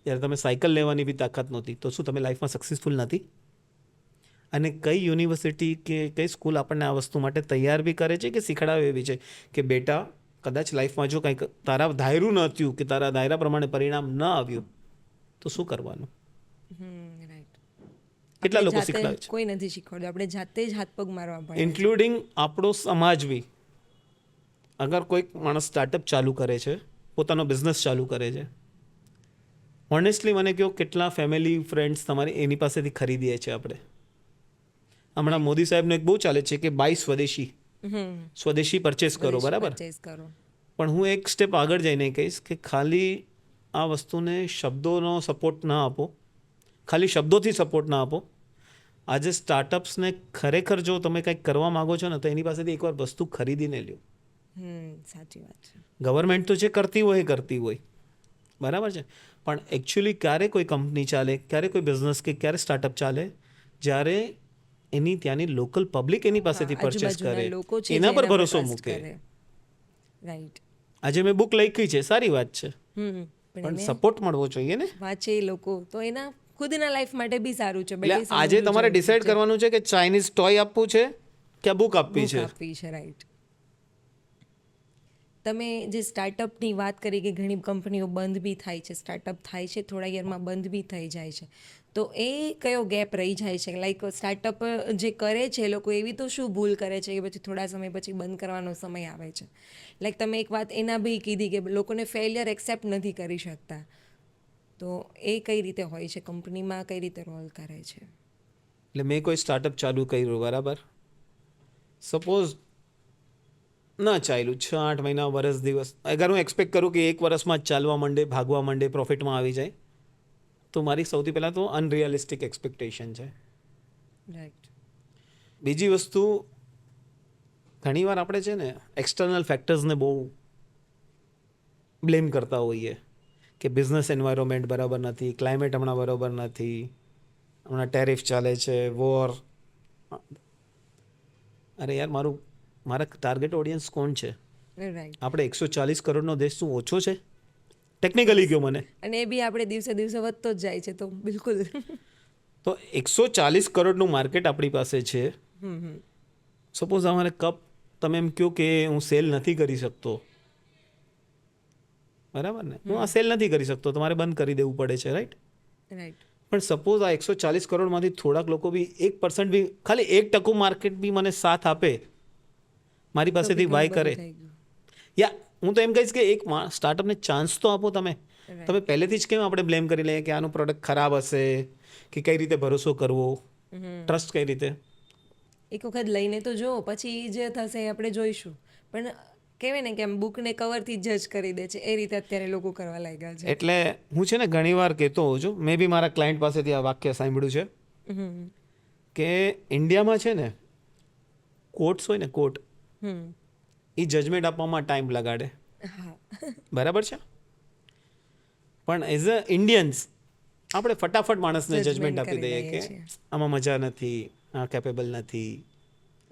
ત્યારે તમે સાયકલ લેવાની બી તાકાત નહોતી, તો શું તમે લાઈફમાં સક્સેસફુલ નથી? અને કઈ યુનિવર્સિટી કે કઈ સ્કૂલ આપણને આ વસ્તુ માટે તૈયાર બી કરે છે કે શીખડાવે એવી છે કે બેટા કદાચ લાઈફમાં જો કંઈક તારા ધાર્યું ન થયું કે તારા ધાર્યા પ્રમાણે પરિણામ ન આવ્યું તો શું કરવાનું? રાઈટ. કેટલા લોકો શીખડાવે છે? કોઈ નથી શીખવાડ્યું, આપણે જાતે જ હાથ પગ મારવા પડે. ઇન્ક્લુડિંગ આપણો સમાજ બી. અગર કોઈક માણસ સ્ટાર્ટઅપ ચાલુ કરે છે, પોતાનો બિઝનેસ ચાલુ કરે છે, ઓનેસ્ટલી મને કહો કેટલા ફેમિલી ફ્રેન્ડ્સ તમારી એની પાસેથી ખરીદીએ છીએ આપણે? હમણાં મોદી સાહેબનો એક બહુ ચાલે છે કે બાય સ્વદેશી પરચેસ કરો, બરાબર? પરચેસ કરો. પણ હું એક સ્ટેપ આગળ જઈને કહીશ કે ખાલી આ વસ્તુને શબ્દોનો સપોર્ટ ના આપો, ખાલી શબ્દોથી સપોર્ટ ના આપો. આજે સ્ટાર્ટઅપ્સને ખરેખર જો તમે કંઈક કરવા માગો છો ને તો એની પાસેથી એકવાર વસ્તુ ખરીદીને લ્યો. સાચી વાત છે. ગવર્મેન્ટ તો જે કરતી હોય એ કરતી હોય, બરાબર છે. પણ એકચ્યુઅલી ક્યારે કોઈ કંપની ચાલે, ક્યારે કોઈ બિઝનેસ કે ક્યારે સ્ટાર્ટઅપ ચાલે, જ્યારે એની ત્યાંની લોકલ પબ્લિક એની પાસેથી પરચેસ આજુબાજુના કરે, લોકો છે એના જે પર એના પર ભરોસો trust મૂકે. કરે. રાઈટ. આજે મેં બુક લખી છે, સારી વાત છે, પણ પણ એને સપોર્ટ મળવો જોઈએ ને. વાંચે એ લોકો તો એના ખુદના લાઈફ માટે બી સારું છે. but એટલે એ આજે સમજવું તમારે જરૂરી ડિસાઈડ છે. કરવાનું છે કે ચાઇનીઝ ટોય આપવું છે કે બુક આપવી બુક છે. આપવી છે. રાઈટ. તમે જે સ્ટાર્ટઅપની વાત કરી કે ઘણી કંપનીઓ બંધ બી થાય છે, સ્ટાર્ટઅપ થાય છે, થોડા યરમાં બંધ બી થઈ જાય છે, તો એ કયો ગેપ રહી જાય છે? લાઈક સ્ટાર્ટઅપ જે કરે છે એ લોકો એવી તો શું ભૂલ કરે છે કે પછી થોડા સમય પછી બંધ કરવાનો સમય આવે છે? લાઈક તમે એક વાત એના બી કીધી કે લોકોને ફેલિયર એક્સેપ્ટ નથી કરી શકતા, તો એ કઈ રીતે હોય છે? કંપનીમાં કઈ રીતે રોલ કરે છે? એટલે મેં કોઈ સ્ટાર્ટઅપ ચાલુ કર્યું, બરાબર, સપોઝ ના ચાલ્યું 6-8 મહિના, વર્ષ, દિવસ, અગર હું એક્સપેક્ટ કરું કે 1 વર્ષમાં જ ચાલવા માંડે, ભાગવા માંડે, પ્રોફિટમાં આવી જાય, તો મારી સૌથી પહેલાં તો અનરિયલિસ્ટિક એક્સપેક્ટેશન છે. રાઈટ. બીજી વસ્તુ, ઘણીવાર આપણે છે ને એક્સટર્નલ ફેક્ટર્સને બહુ બ્લેમ કરતા હોઈએ કે બિઝનેસ એન્વાયરમેન્ટ બરાબર નથી, ક્લાઇમેટ હમણાં બરાબર નથી, હમણાં ટેરિફ ચાલે છે, વોર. અરે યાર, મારા ટાર્ગેટ ઓડિયન્સ કોણ છે? રાઈટ. આપણે 140 કરોડનો દેશ શું ઓછો છે? ટેકનિકલી કહ્યું મને અને એ બી આપણે દિવસે દિવસે વધતો જ જાય છે, તો બિલકુલ. તો 140 કરોડનું માર્કેટ આપણી પાસે છે. સપોઝ અમારે કપ તમે એમ કહો કે હું સેલ નથી કરી શકતો, બરાબર ને, હું આ સેલ નથી કરી શકતો, તમારે બંધ કરી દેવું પડે છે, રાઈટ? રાઈટ. પણ સપોઝ આ 140 કરોડમાંથી થોડાક લોકો બી 1% બી, ખાલી 1% માર્કેટ બી મને સાથ આપે, મારી પાસેથી બાય કરે, યા હું તો એમ કહીશ કે એક સ્ટાર્ટઅપને ચાન્સ તો આપો તમે. તમે પહેલેથી જ કેમ આપણે બ્લેમ કરી લઈએ કે આનું પ્રોડક્ટ ખરાબ હશે, કે કઈ રીતે ભરોસો કરવો, ટ્રસ્ટ કઈ રીતે? એક વખત લઈને તો જુઓ, પછી જે થશે એ આપણે જોઈશું. પણ કહેવાય ને કે આમ બુકને કવરથી જજ કરી દે છે, એ રીતે અત્યારે લોકો કરવા લાગ્યા છે. એટલે હું છે ને ઘણીવાર કહેતો હોઉં છું, મેં બી મારા ક્લાયન્ટ પાસેથી આ વાક્ય સાંભળ્યું છે કે ઇન્ડિયામાં છે ને કોર્ટ્સ હોય ને, કોર્ટ, એ જજમેન્ટ આપવામાં ટાઈમ લગાડે, બરાબર છે, પણ એઝ અ ઇન્ડિયન્સ આપણે ફટાફટ માણસને જજમેન્ટ આપી દઈએ કે આમાં મજા નથી, આ કેપેબલ નથી,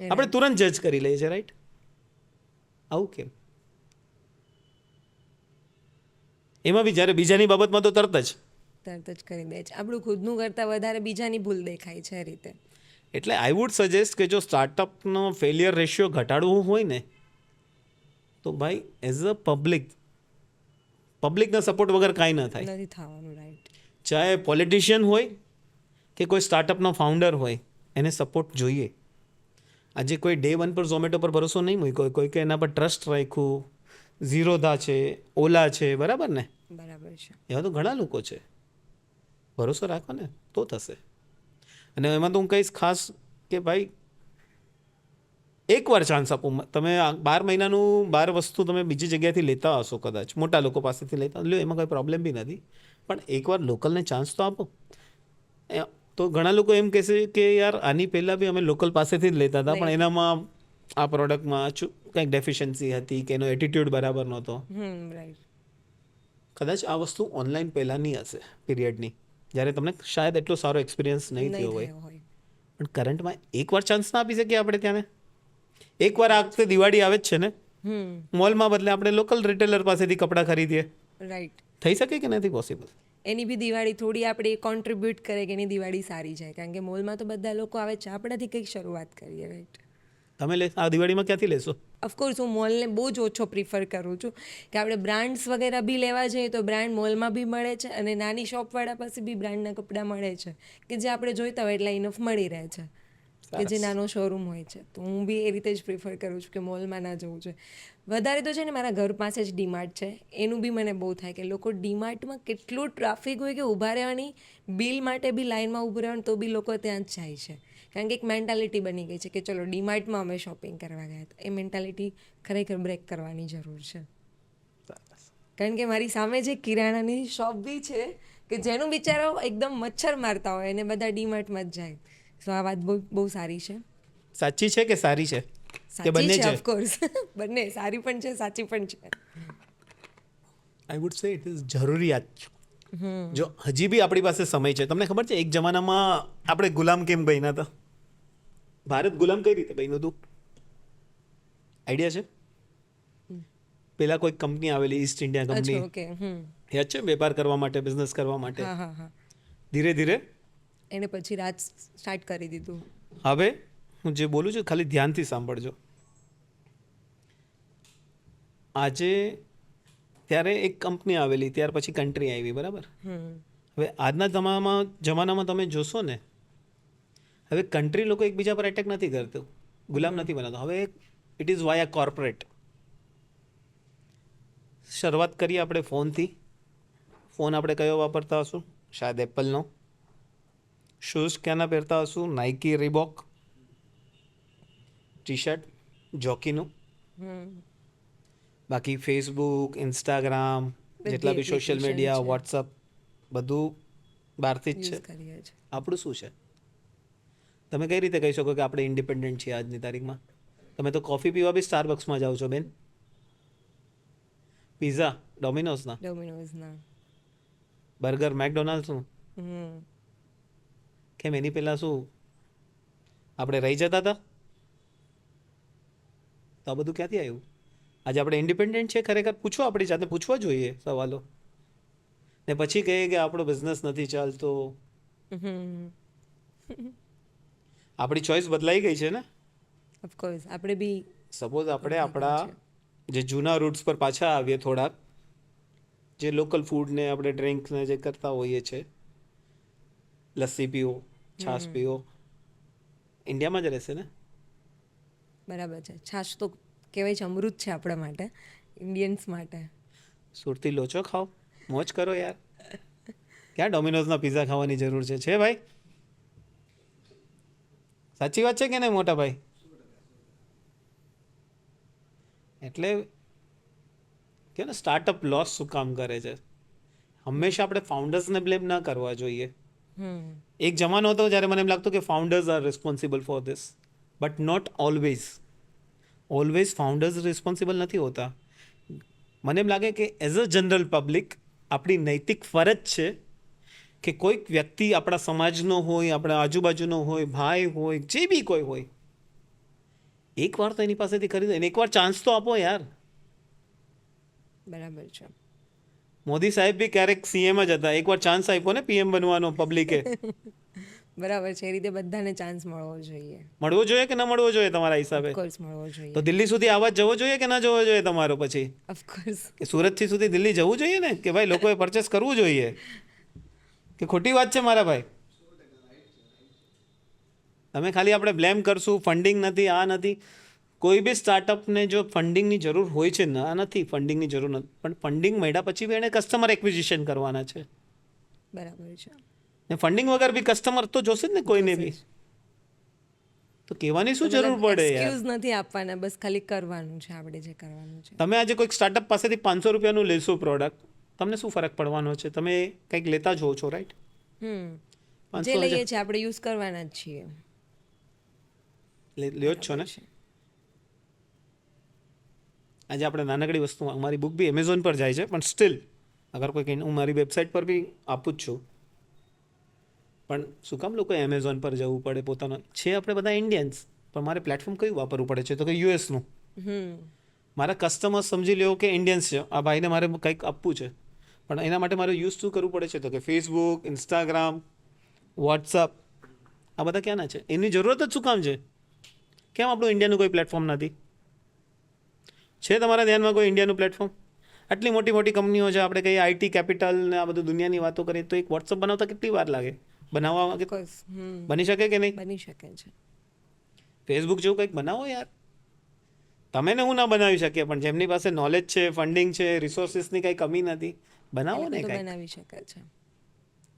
આપણે તુરંત જજ કરી લઈએ છીએ, રાઈટ? આવું કેમ? એમાં બી જ્યારે બીજાની બાબતમાં તો તરત જ કરી દે છે. આપણું ખુદનું કરતાં વધારે બીજાની ભૂલ દેખાય છે એ રીતે. એટલે આઈ વુડ સજેસ્ટ કે જો સ્ટાર્ટઅપનો ફેલિયર રેશિયો ઘટાડવું હોય ને, તો ભાઈ એઝ અ પબ્લિકના સપોર્ટ વગર કાંઈ ન થાય. નથી થવાનું. રાઈટ. ચાહે પોલિટિશિયન હોય કે કોઈ સ્ટાર્ટઅપનો ફાઉન્ડર હોય, એને સપોર્ટ જોઈએ. આજે કોઈ ડે 1 પર ઝોમેટો પર ભરોસો નહીં મૂક્યો, કોઈ કે એના પર ટ્રસ્ટ રાખ્યું, ઝીરોધા છે, ઓલા છે, બરાબર ને? બરાબર છે. એવા તો ઘણા લોકો છે. ભરોસો રાખો ને તો થશે. અને એમાં તો હું કહીશ ખાસ કે ભાઈ એકવાર ચાન્સ આપો. તમે 12 મહિનાનું 12 વસ્તુ તમે બીજી જગ્યાએથી લેતા હશો, કદાચ મોટા લોકો પાસેથી લેતા લ્યો, એમાં કોઈ પ્રોબ્લેમ બી નથી, પણ એકવાર લોકલને ચાન્સ તો આપો. તો ઘણા લોકો એમ કહેશે કે યાર આની પહેલાં બી અમે લોકલ પાસેથી જ લેતા હતા, પણ એનામાં આ પ્રોડક્ટમાં કંઈક ડેફિશિયન્સી હતી કે એનો એટીટ્યુડ બરાબર નહોતો. રાઈટ. કદાચ આ વસ્તુ ઓનલાઈન પહેલાંની હશે પીરિયડની, જ્યારે તમને શાયદ એટલો સારો એક્સપિરિયન્સ નહીં થયો હોય, પણ કરંટમાં એકવાર ચાન્સ ના આપી શકીએ આપણે ત્યાંને? એકવાર આ વખતે દિવાળી આવે જ છે ને, મોલમાં બદલે આપણે લોકલ રિટેલર પાસેથી કપડાં ખરીદીએ. રાઈટ. થઈ શકે કે નથી પોસિબલ? એની બી દિવાળી થોડી આપણે કોન્ટ્રીબ્યુટ કરે કે એની દિવાળી સારી જાય, કારણ કે મોલમાં તો બધા લોકો આવે છે, આપણાથી કંઈક શરૂઆત કરીએ. રાઈટ. તમે આ દિવાળીમાં ક્યાંથી લેશો? ઓફકોર્સ હું મોલને બહુ જ ઓછો પ્રિફર કરું છું કે આપણે બ્રાન્ડ્સ વગેરે બી લેવા જઈએ તો બ્રાન્ડ મોલમાં બી મળે છે, અને નાની શોપવાળા પાસે બી બ્રાન્ડના કપડાં મળે છે કે જે આપણે જોઈતા હોય એટલા ઇનફ મળી રહે છે, કે જે નાનો શોરૂમ હોય છે. તો હું બી એ રીતે જ પ્રિફર કરું છું કે મોલમાં ના જવું છે. વધારે તો છે ને મારા ઘર પાસે જ ડીમાર્ટ છે, એનું બી મને બહુ થાય કે લોકો ડીમાર્ટમાં કેટલું ટ્રાફિક હોય કે ઊભા રહેવાની, બિલ માટે બી લાઇનમાં ઊભું રહેવાનું, તો બી લોકો ત્યાં જ જાય છે. કારણ કે એક મેન્ટાલિટી બની ગઈ છે કે ચલો ડીમાર્ટમાં અમે શોપિંગ કરવા ગયા હતા. એ મેન્ટાલિટી ખરેખર બ્રેક કરવાની જરૂર છે. કારણ કે મારી સામે જે કિરાણાની શોપ બી છે કે જેનું બિચારો એકદમ મચ્છર મારતા હોય અને બધા ડીમાર્ટમાં જ જાય. તો આ વાત બહુ સારી છે. સાચી છે કે સારી છે? કે બંને છે? ઓફકોર્સ બંને સારી પણ છે, સાચી પણ છે. આઈ વુડ સે ઇટ ઇઝ જરૂરિયાત છે. જો હજી બી આપણી પાસે સમય છે. તમને ખબર છે એક જમાનામાં આપણે ગુલામ કેમ બન્યા હતા? ભારત ગુલામ કઈ રીતે બન્યું હતું? આઈડિયા છે? પેલા કોઈ કંપની આવેલી ઈસ્ટ ઇન્ડિયા કંપની, અચ્છા, ઓકે. યાદ છે? વેપાર કરવા માટે, બિઝનેસ કરવા માટે. હા હા હા. ધીરે ધીરે એને પછી રાજ સ્ટાર્ટ કરી દીધું. હવે હું જે બોલું છું ખાલી ધ્યાનથી સાંભળજો. આજે ત્યારે એક કંપની આવેલી, ત્યાર પછી કન્ટ્રી આવી, બરાબર? હવે આજના જમાનામાં તમે જોશો ને, હવે કન્ટ્રી લોકો એકબીજા પર એટેક નથી કરતું, ગુલામ નથી બનાવતો. હવે ઇટ ઇઝ વાયા કોર્પોરેટ. શરૂઆત કરીએ આપણે ફોનથી. ફોન આપણે કયો વાપરતા હશું? શાયદ એપલનો. શૂઝ ક્યાંના પહેરતા હશું? Nike, Reebok. ટી શર્ટ જોકીનું. બાકી ફેસબુક, ઇન્સ્ટાગ્રામ, જેટલા બી સોશિયલ મીડિયા, વોટ્સઅપ, બધું બહારથી જ છે. આપણું શું છે? તમે કઈ રીતે કહી શકો કે આપણે ઇન્ડિપેન્ડન્ટ છીએ આજની તારીખમાં? તમે તો કોફી પીવા બી સ્ટારબક્સમાં જાઓ છો બેન. પિઝા ડોમિનોઝના, બર્ગર મેકડોનાલ્ડ્સનું. કેમ એની પહેલાં શું આપણે રહી જતા હતા? તો આ બધું ક્યાંથી આવ્યું? આજે આપણે ઇન્ડિપેન્ડન્ટ છે ખરેખર? પૂછો, આપણી જાતને પૂછવા જોઈએ સવાલો. ને પછી કહીએ કે આપણો બિઝનેસ નથી ચાલતો. આપણી ચોઈસ બદલાઈ ગઈ છે ને. ઓફકોર્સ આપણે બી સપોઝ આપણે આપણા જે જૂના રૂટ્સ પર પાછા આવીએ થોડાક, જે લોકલ ફૂડને આપણે ડ્રિંક્સને જે કરતા હોઈએ છીએ, લસ્સી પીઓ, છાશ પીઓ, ઇન્ડિયામાં જ રહેશે ને. બરાબર છે. છાશ તો કહેવાય છે અમૃત છે આપણા માટે, ઇન્ડિયન્સ માટે. સુરતી લોચો ખાઓ, મોજ કરો યાર. ક્યાં ડોમિનોઝના પિઝા ખાવાની જરૂર છે ભાઈ? સાચી વાત છે કે નહીં મોટા ભાઈ? એટલે કે ને સ્ટાર્ટઅપ લોસ શું કામ કરે છે? હંમેશા આપણે ફાઉન્ડર્સને બ્લેમ ના કરવા જોઈએ. એક જમાનો હતો જ્યારે મને એમ લાગતું કે founders are responsible for this, but not always. Always founders responsible નથી હોતા. મને એમ લાગે કે એઝ અ જનરલ પબ્લિક આપણી નૈતિક ફરજ છે કે કોઈક વ્યક્તિ આપણા સમાજનો હોય, આપણા આજુબાજુનો હોય, ભાઈ હોય, જે બી કોઈ હોય, એકવાર તો એની પાસેથી ખરીદો, એને એકવાર ચાન્સ તો આપો યાર. બરાબર છે. મોદી સાહેબ બી ક્યારેક સીએમ જ હતા, એકવાર ચાન્સ આપ્યો ને પીએમ બનવાનો પબ્લિકે. બરાબર છે. એ રીતે બધાને ચાન્સ મળવો જોઈએ. મળવો જોઈએ કે ન મળવો જોઈએ તમારા હિસાબે? ઓફકોર્સ મળવો જોઈએ. તો દિલ્હી સુધી આવાજ જવો જોઈએ કે ના જવો જોઈએ તમારો? પછી ઓફકોર્સ. કે સુરતથી સુધી દિલ્હી જવું જોઈએ ને, કે ભાઈ લોકોએ પરચેસ કરવું જોઈએ? કે ખોટી વાત છે મારા ભાઈ? તમે ખાલી આપણે બ્લેમ કરશું, ફંડિંગ નથી, આ નથી. કોઈ બી સ્ટાર્ટઅપને જો ફંડિંગની જરૂર હોય છે, ના નથી ફંડિંગની જરૂર નથી, પણ ફંડિંગ મળ્યા પછી બી એને કસ્ટમર એક્વિઝિશન કરવાના છે. બરાબર છે. ને ફંડિંગ વગર બી કસ્ટમર તો જોશે જ ને કોઈને બી. તો કહેવાની શું જરૂર પડે યાર? એક્સક્યુઝ નથી આપવાના, બસ ખાલી કરવાનું છે આપણે જે કરવાનું છે. તમે આજે કોઈક સ્ટાર્ટઅપ પાસેથી 500 રૂપિયાનું લેશો પ્રોડક્ટ, તમને શું ફરક પડવાનો છે? તમે કંઈક લેતા જ હો છો, રાઈટ? જે લઈએ છીએ આપણે યુઝ કરવાના જ છીએ. લ્યો જ છો ને. આજે આપણે નાનકડી વસ્તુ, અમારી બુક બી એમેઝોન પર જાય છે, પણ સ્ટીલ અગર કોઈ, હું મારી વેબસાઇટ પર બી આપું જ છું. પણ શું કામ લોકોએ એમેઝોન પર જવું પડે? પોતાનો છે, આપણે બધા ઇન્ડિયન્સ, પણ મારે પ્લેટફોર્મ કયું વાપરવું પડે છે? તો કે યુએસનું. મારા કસ્ટમર્સ સમજી લ્યો કે ઇન્ડિયન્સ છે, આ ભાઈને મારે કંઈક આપવું છે, પણ એના માટે મારે યુઝ શું કરવું પડે છે? તો કે ફેસબુક, ઇન્સ્ટાગ્રામ, વોટ્સઅપ, આ બધા ક્યાંના છે? એની જરૂરત જ શું કામ છે? કેમ આપણું ઇન્ડિયાનું કોઈ પ્લેટફોર્મ નથી? છે તમારા ધ્યાનમાં કોઈ ઇન્ડિયાનું પ્લેટફોર્મ? આટલી મોટી મોટી કંપનીઓ છે, આપણે કહીએ આઈટી કેપિટલ ને આ બધું દુનિયાની વાતો કરીએ, તો એક વોટ્સઅપ બનાવતા કેટલી વાર લાગે? બનાવવામાં બની શકે કે નહીં? બની શકે છે. ફેસબુક જેવું કંઈક બનાવો યાર. તમે ને હું ના બનાવી શકીએ, પણ જેમની પાસે નોલેજ છે, ફંડિંગ છે, રિસોર્સિસની કંઈ કમી નથી, બનાવો ને કંઈક. બનાવી શકે છે.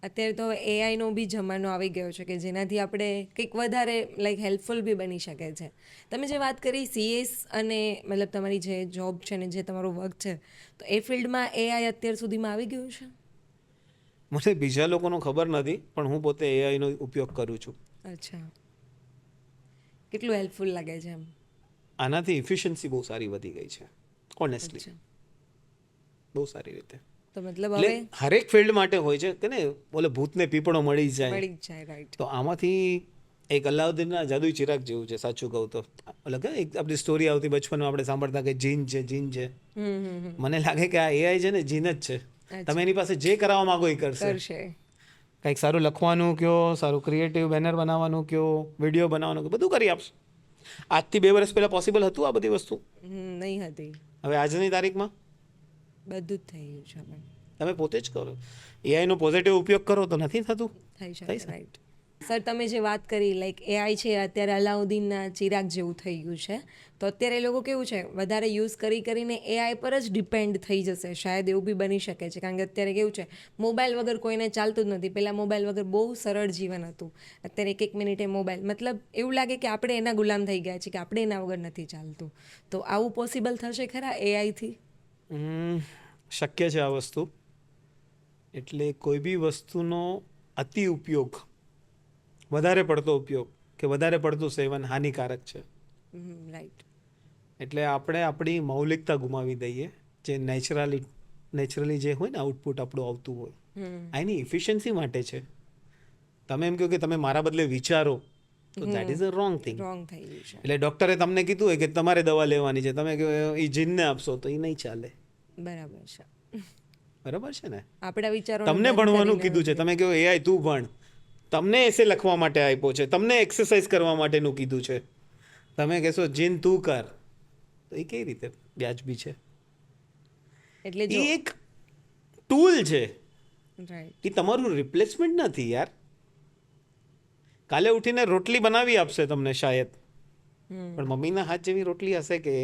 અત્યારે તો એઆઈનો બી જમાનો આવી ગયો છે કે જેનાથી આપણે કંઈક વધારે લાઈક હેલ્પફુલ બી બની શકે છે. તમે જે વાત કરી સીએસ અને મતલબ તમારી જે જોબ છે ને જે તમારો વર્ક છે, તો એ ફિલ્ડમાં એઆઈ અત્યાર સુધીમાં આવી ગયું છે? મને બીજા લોકોનો ખબર નથી, પણ હું પોતે એઆઈનો ઉપયોગ કરું છું. અચ્છા. કેટલું હેલ્પફુલ લાગે છે એમ? આનાથી ઇફિશિયન્સી બહુ સારી વધી ગઈ છે, ઓનેસ્ટલી. બહુ સારી રીતે. તો મતલબ એટલે હવે હરેક ફિલ્ડ માટે હોય છે કે ને બોલે ભૂતને પીપળો મળી જાય. મળી જ જાય, રાઈટ. તો આમાંથી એક અલાઉદ્દીનના જાદુઈ ચિરાગ જેવું છે, સાચું કહું તો. એટલે કે એક આપણી સ્ટોરી આવતી બચપનમાં, આપણે સાંભળતા કે જીન છે, જીન છે. મને લાગે કે આ એઆઈ છે ને જીન જ છે. તમે એની પાસે જે કરાવવા માંગો એ કરશે. કંઈક સારું લખવાનું કયો, સારું ક્રિએટિવ બેનર બનાવવાનું કયો, વિડીયો બનાવવાનું કયો, બધું કરી આપશે. આજથી 2 વર્ષ પહેલા પોસિબલ હતું આ બધી વસ્તુ? નહીં હતી. હવે આજની તારીખમાં બધું જ થઈ ગયું છે હવે. તમે પોતે જ કરો. એઆઈનો પોઝિટિવ ઉપયોગ કરો તો નથી થતું. થઈ શકે, રાઈટ. સર, તમે જે વાત કરી લાઈક એઆઈ છે અત્યારે અલાઉદ્દીનના ચિરાગ જેવું થઈ ગયું છે, તો અત્યારે એ લોકો કેવું છે વધારે યુઝ કરીને એઆઈ પર જ ડિપેન્ડ થઈ જશે, શાયદ એવું બી બની શકે છે. કારણ કે અત્યારે કેવું છે, મોબાઈલ વગર કોઈને ચાલતું જ નથી. પહેલાં મોબાઈલ વગર બહુ સરળ જીવન હતું. અત્યારે એક મિનિટે મોબાઈલ, મતલબ એવું લાગે કે આપણે એના ગુલામ થઈ ગયા છીએ, કે આપણે એના વગર નથી ચાલતું. તો આવું પોસિબલ થશે ખરા એઆઈથી? શક્ય છે આ વસ્તુ. એટલે કોઈ બી વસ્તુનો અતિ ઉપયોગ, વધારે પડતો ઉપયોગ કે વધારે પડતું સેવન હાનિકારક છે. રાઈટ. એટલે આપણે આપણી મૌલિકતા ગુમાવી દઈએ, જે નેચરલી જે હોય ને આઉટપુટ આપણું આવતું હોય, એની ઇફિશિયન્સી માટે છે. તમે એમ કહો કે તમે મારા બદલે વિચારો, તો that is a wrong thing. Wrong થઈ ગયું છે. એટલે ડૉક્ટરે તમને કીધું હોય કે તમારે દવા લેવાની છે, તમે કહો એ જીનને આપશો તો એ નહીં ચાલે. બરાબર છે. બરાબર છે ને? આપણા વિચારો તમને ભણવાનું કીધું છે, તમે કહો એઆઈ તું ભણ. તમને એસે લખવા માટે આપ્યો છે, તમને એક્સરસાઇઝ કરવા માટેનું કીધું છે. તમે કહેશો જીન તું કર, તો એ કઈ રીતે વ્યાજબી છે? એટલે એ એક ટૂલ છે, રાઈટ. એ તમારું રિપ્લેસમેન્ટ નથી યાર. કાલે ઉઠીને રોટલી બનાવી આપશે તમને શાયદ, પણ મમ્મીના હાથ જેવી રોટલી હશે કે?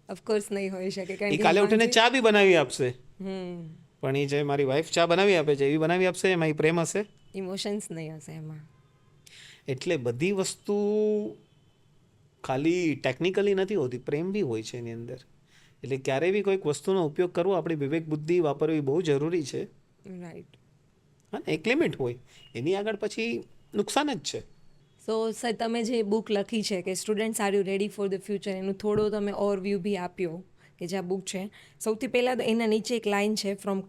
ઓફકોર્સ નહીં હોઈ શકે. એ કાલે ઉઠીને ચા બી બનાવી આપશે, પણ એ જે મારી વાઈફ ચા બનાવી આપે છે એવી બનાવી આપશે? એમાં એ પ્રેમ હશે? ઇમોશન્સ નહીં હશે એમાં. એટલે બધી વસ્તુ ખાલી ટેકનિકલી નથી હોતી, પ્રેમ બી હોય છે એની અંદર. એટલે ક્યારેય બી કોઈક વસ્તુનો ઉપયોગ કરવો, આપણી વિવેક બુદ્ધિ વાપરવી બહુ જરૂરી છે. રાઈટ. હા, એક લિમિટ હોય, એની આગળ પછી નુકસાન જ છે. સો સર, તમે જે બુક લખી છે કે students are you ready for the future, એનું થોડો તમે ઓવરવ્યૂ બી આપ્યો કે જે આ બુક છે. સૌથી પહેલાં તો એના નીચે એક લાઇન છે, ફ્રોમ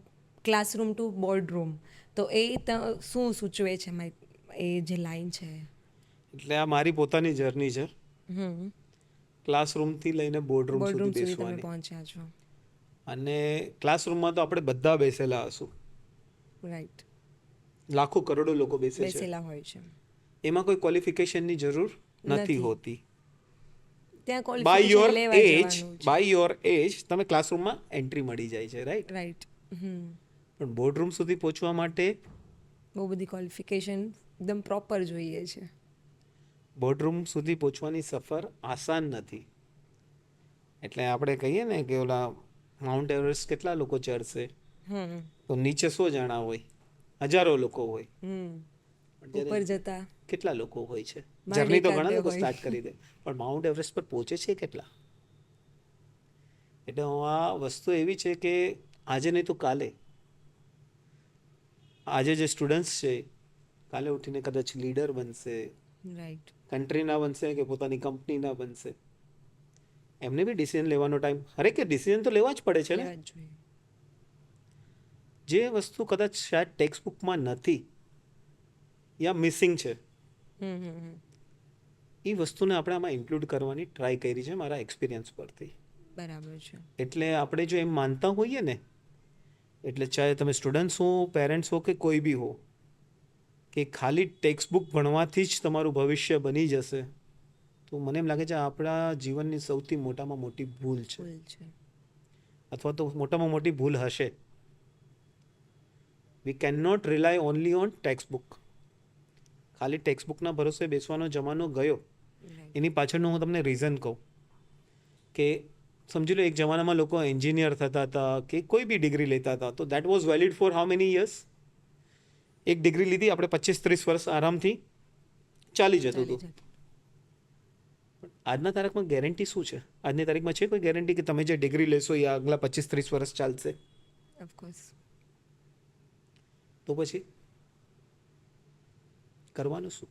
ક્લાસરૂમ ટુ બોર્ડરૂમ. તો એ શું સૂચવે છે એ જે લાઇન છે? એટલે આ મારી પોતાની જર્ની છે, ક્લાસરૂમથી લઈને બોર્ડરૂમ બોર્ડરૂમ સુધી સુધી તમે બેસવાની. પહોંચ્યા છો. અને ક્લાસરૂમમાં તો આપણે બધા બેસેલા હશું, રાઈટ. લાખો કરોડો લોકો બેસે છે. બેસેલા હોય છે. એમાં કોઈ ક્વોલિફિકેશનની જરૂર નથી હોતી. ત્યાં બાય ક્વોલિફિકેશન લેવા જવાનું છે. બાય યોર એજ તમે ક્લાસરૂમમાં એન્ટ્રી મળી જાય છે, રાઈટ? રાઈટ. પણ બોર્ડરૂમ સુધી પહોંચવા માટે બહુ બધી ક્વોલિફિકેશન એકદમ પ્રોપર જોઈએ છે. બોર્ડરૂમ સુધી પહોંચવાની સફર આસાન નથી. એટલે આપણે કહીએ ને કે ઓલા માઉન્ટ એવરેસ્ટ કેટલા લોકો ચડશે, તો નીચે 100 જણા હોય, હજારો લોકો હોય, ઉપર જતા કેટલા લોકો હોય છે? જર્ની તો ઘણા લોકો સ્ટાર્ટ કરી દે, પણ માઉન્ટ એવરેસ્ટ પર પહોંચે છે કેટલા? એટલે આ વસ્તુ એવી છે કે આજે નહીં તો કાલે, આજે જે સ્ટુડન્ટ્સ છે કાલે ઉઠીને કદાચ લીડર બનશે, રાઈટ, કન્ટ્રીના બનશે કે પોતાની કંપનીના બનશે. એમને બી ડિસિઝન લેવાનો ટાઈમ, હરેકે ડિસિઝન તો લેવા જ પડે છે ને. જે વસ્તુ કદાચ શાયદ ટેક્સ્ટ બુકમાં નથી યા મિસિંગ છે, એ વસ્તુને આપણે આમાં ઇન્ક્લુડ કરવાની ટ્રાય કરી છે મારા એક્સપિરિયન્સ પરથી. બરાબર છે. એટલે આપણે જો એમ માનતા હોઈએ ને, એટલે ચાહે તમે સ્ટુડન્ટ્સ હો, પેરેન્ટ્સ હો કે કોઈ બી હો, કે ખાલી ટેક્સ્ટ બુક ભણવાથી જ તમારું ભવિષ્ય બની જશે, તો મને એમ લાગે છે આપણા જીવનની સૌથી મોટામાં મોટી ભૂલ છે, અથવા તો મોટામાં મોટી ભૂલ હશે. We can not rely only on text book. ખાલી ટેક્સ્ટ બુકના ભરોસે બેસવાનો જમાનો ગયો. એની પાછળનું હું તમને રીઝન કહું કે સમજી લો એક જમાનામાં લોકો એન્જિનિયર થતા હતા કે કોઈ બી ડિગ્રી લેતા હતા, તો that was valid for how many years? એક ડિગ્રી લીધી આપણે 25-30 વર્ષ આરામથી ચાલી જતું હતું. આજના તારીખમાં ગેરંટી શું છે? આજની તારીખમાં છે કોઈ ગેરંટી કે તમે જે ડિગ્રી લેશો એ આગલા 25-30 વર્ષ ચાલશે? ઓફકોર્સ. તો પછી કરવાનું શું?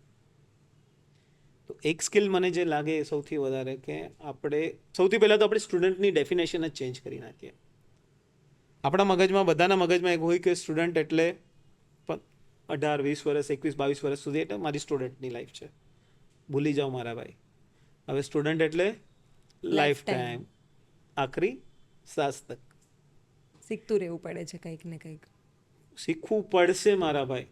તો એક સ્કિલ મને જે લાગે સૌથી વધારે કે આપણે સૌથી પહેલાં તો આપણે સ્ટુડન્ટની ડેફિનેશન જ ચેન્જ કરી નાખીએ. આપણા મગજમાં બધાના મગજમાં એક હોય કે સ્ટુડન્ટ એટલે 18-20 વર્ષ 21-22 વર્ષ સુધી એટલે મારી સ્ટુડન્ટની લાઈફ છે. ભૂલી જાઓ મારા ભાઈ, હવે સ્ટુડન્ટ એટલે લાઈફ ટાઈમ, આખરી સાસ તક. શીખતું રહેવું પડે છે કંઈક ને કંઈક. શીખવું પડશે મારા ભાઈ.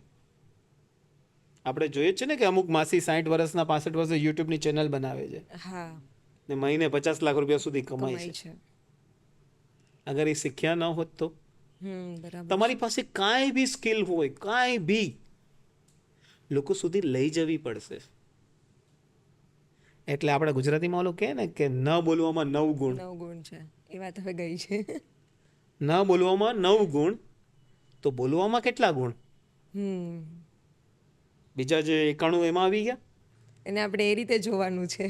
આપણે જોઈએ છે ને કે અમુક માસી 60 વર્ષના 65 વર્ષે યુટ્યુબની ચેનલ બનાવે છે હા, ને મહિને 50 લાખ રૂપિયા સુધી કમાય કમાય છે. છે. અગર એ શીખ્યા ન હોત તો બરાબર. તમારી પાસે કાંઈ બી સ્કિલ હોય, કાંઈ બી લોકો સુધી લઈ જવી પડશે. એટલે આપણે ગુજરાતીમાં ઓલું કહે ને કે ન બોલવામાં 9 ગુણ. 9 ગુણ છે, એ વાત હવે ગઈ છે. ન બોલવામાં 9 ગુણ, તો બોલવામાં કેટલા ગુણ? બીજા જે 91 એમાં આવી ગયા. એને આપણે એ રીતે જોવાનું છે.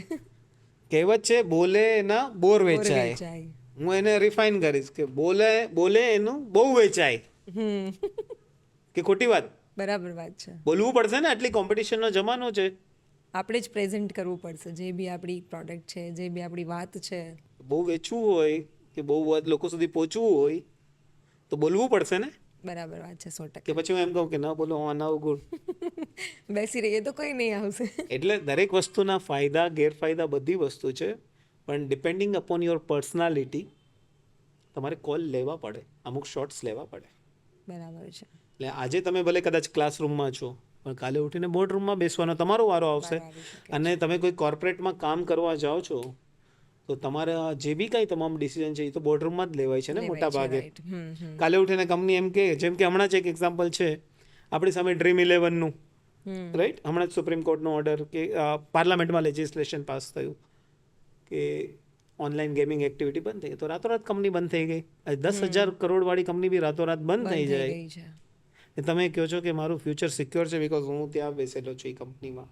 કહેવત છે બોલે એના બોર બોર વેચાય. વેચાય. હું એને રિફાઇન કરીશ કે બોલે એનું બહુ વેચાય. કે ખોટી વાત? બરાબર વાત છે. બોલવું પડશે ને, આટલી કોમ્પિટિશનનો જમાનો છે. આપણે જ પ્રેઝન્ટ કરવું પડશે જે બી આપણી પ્રોડક્ટ છે, જે બી આપણી વાત છે. બહુ વેચવું હોય કે બહુ લોકો સુધી પહોંચવું હોય તો બોલવું પડશે ને. બરાબર વાત છે, 100%. કે પછી હું એમ કહું કે ન બોલો આ 9 ગુણ. બેસી રહીએ તો કોઈ નહીં આવશે. એટલે દરેક વસ્તુના ફાયદા ગેરફાયદા બધી વસ્તુ છે, પણ ડિપેન્ડિંગ અપોન યોર પર્સનાલિટી તમારે કોલ લેવા પડે, અમુક શોર્ટ્સ લેવા પડે. બરાબર છે. એટલે આજે તમે ભલે કદાચ ક્લાસરૂમમાં છો, પણ કાલે ઉઠીને બોર્ડ રૂમમાં બેસવાનો તમારો વારો આવશે. અને તમે કોઈ કોર્પોરેટમાં કામ કરવા જાઓ છો તો તમારા જે બી કાંઈ તમામ ડિસિઝન છે એ તો બોર્ડ રૂમમાં જ લેવાય છે ને મોટા ભાગે. કાલે ઉઠીને કંપની એમ કે, જેમ કે હમણાં જ એક એક્ઝામ્પલ છે આપણી સામે Dream11નું, રાઈટ? હમણાં જ સુપ્રીમ કોર્ટનો ઓર્ડર કે પાર્લામેન્ટમાં લેજિસ્લેશન પાસ થયું કે ઓનલાઈન ગેમિંગ એક્ટિવિટી બંધ થઈ ગઈ, તો રાતોરાત કંપની બંધ થઈ ગઈ. 10,000 કરોડવાળી કંપની બી રાતોરાત બંધ થઈ જાય. એ તમે કહો છો કે મારું ફ્યુચર સિક્યોર છે બિકોઝ હું ત્યાં બેસેલો છું એ કંપનીમાં.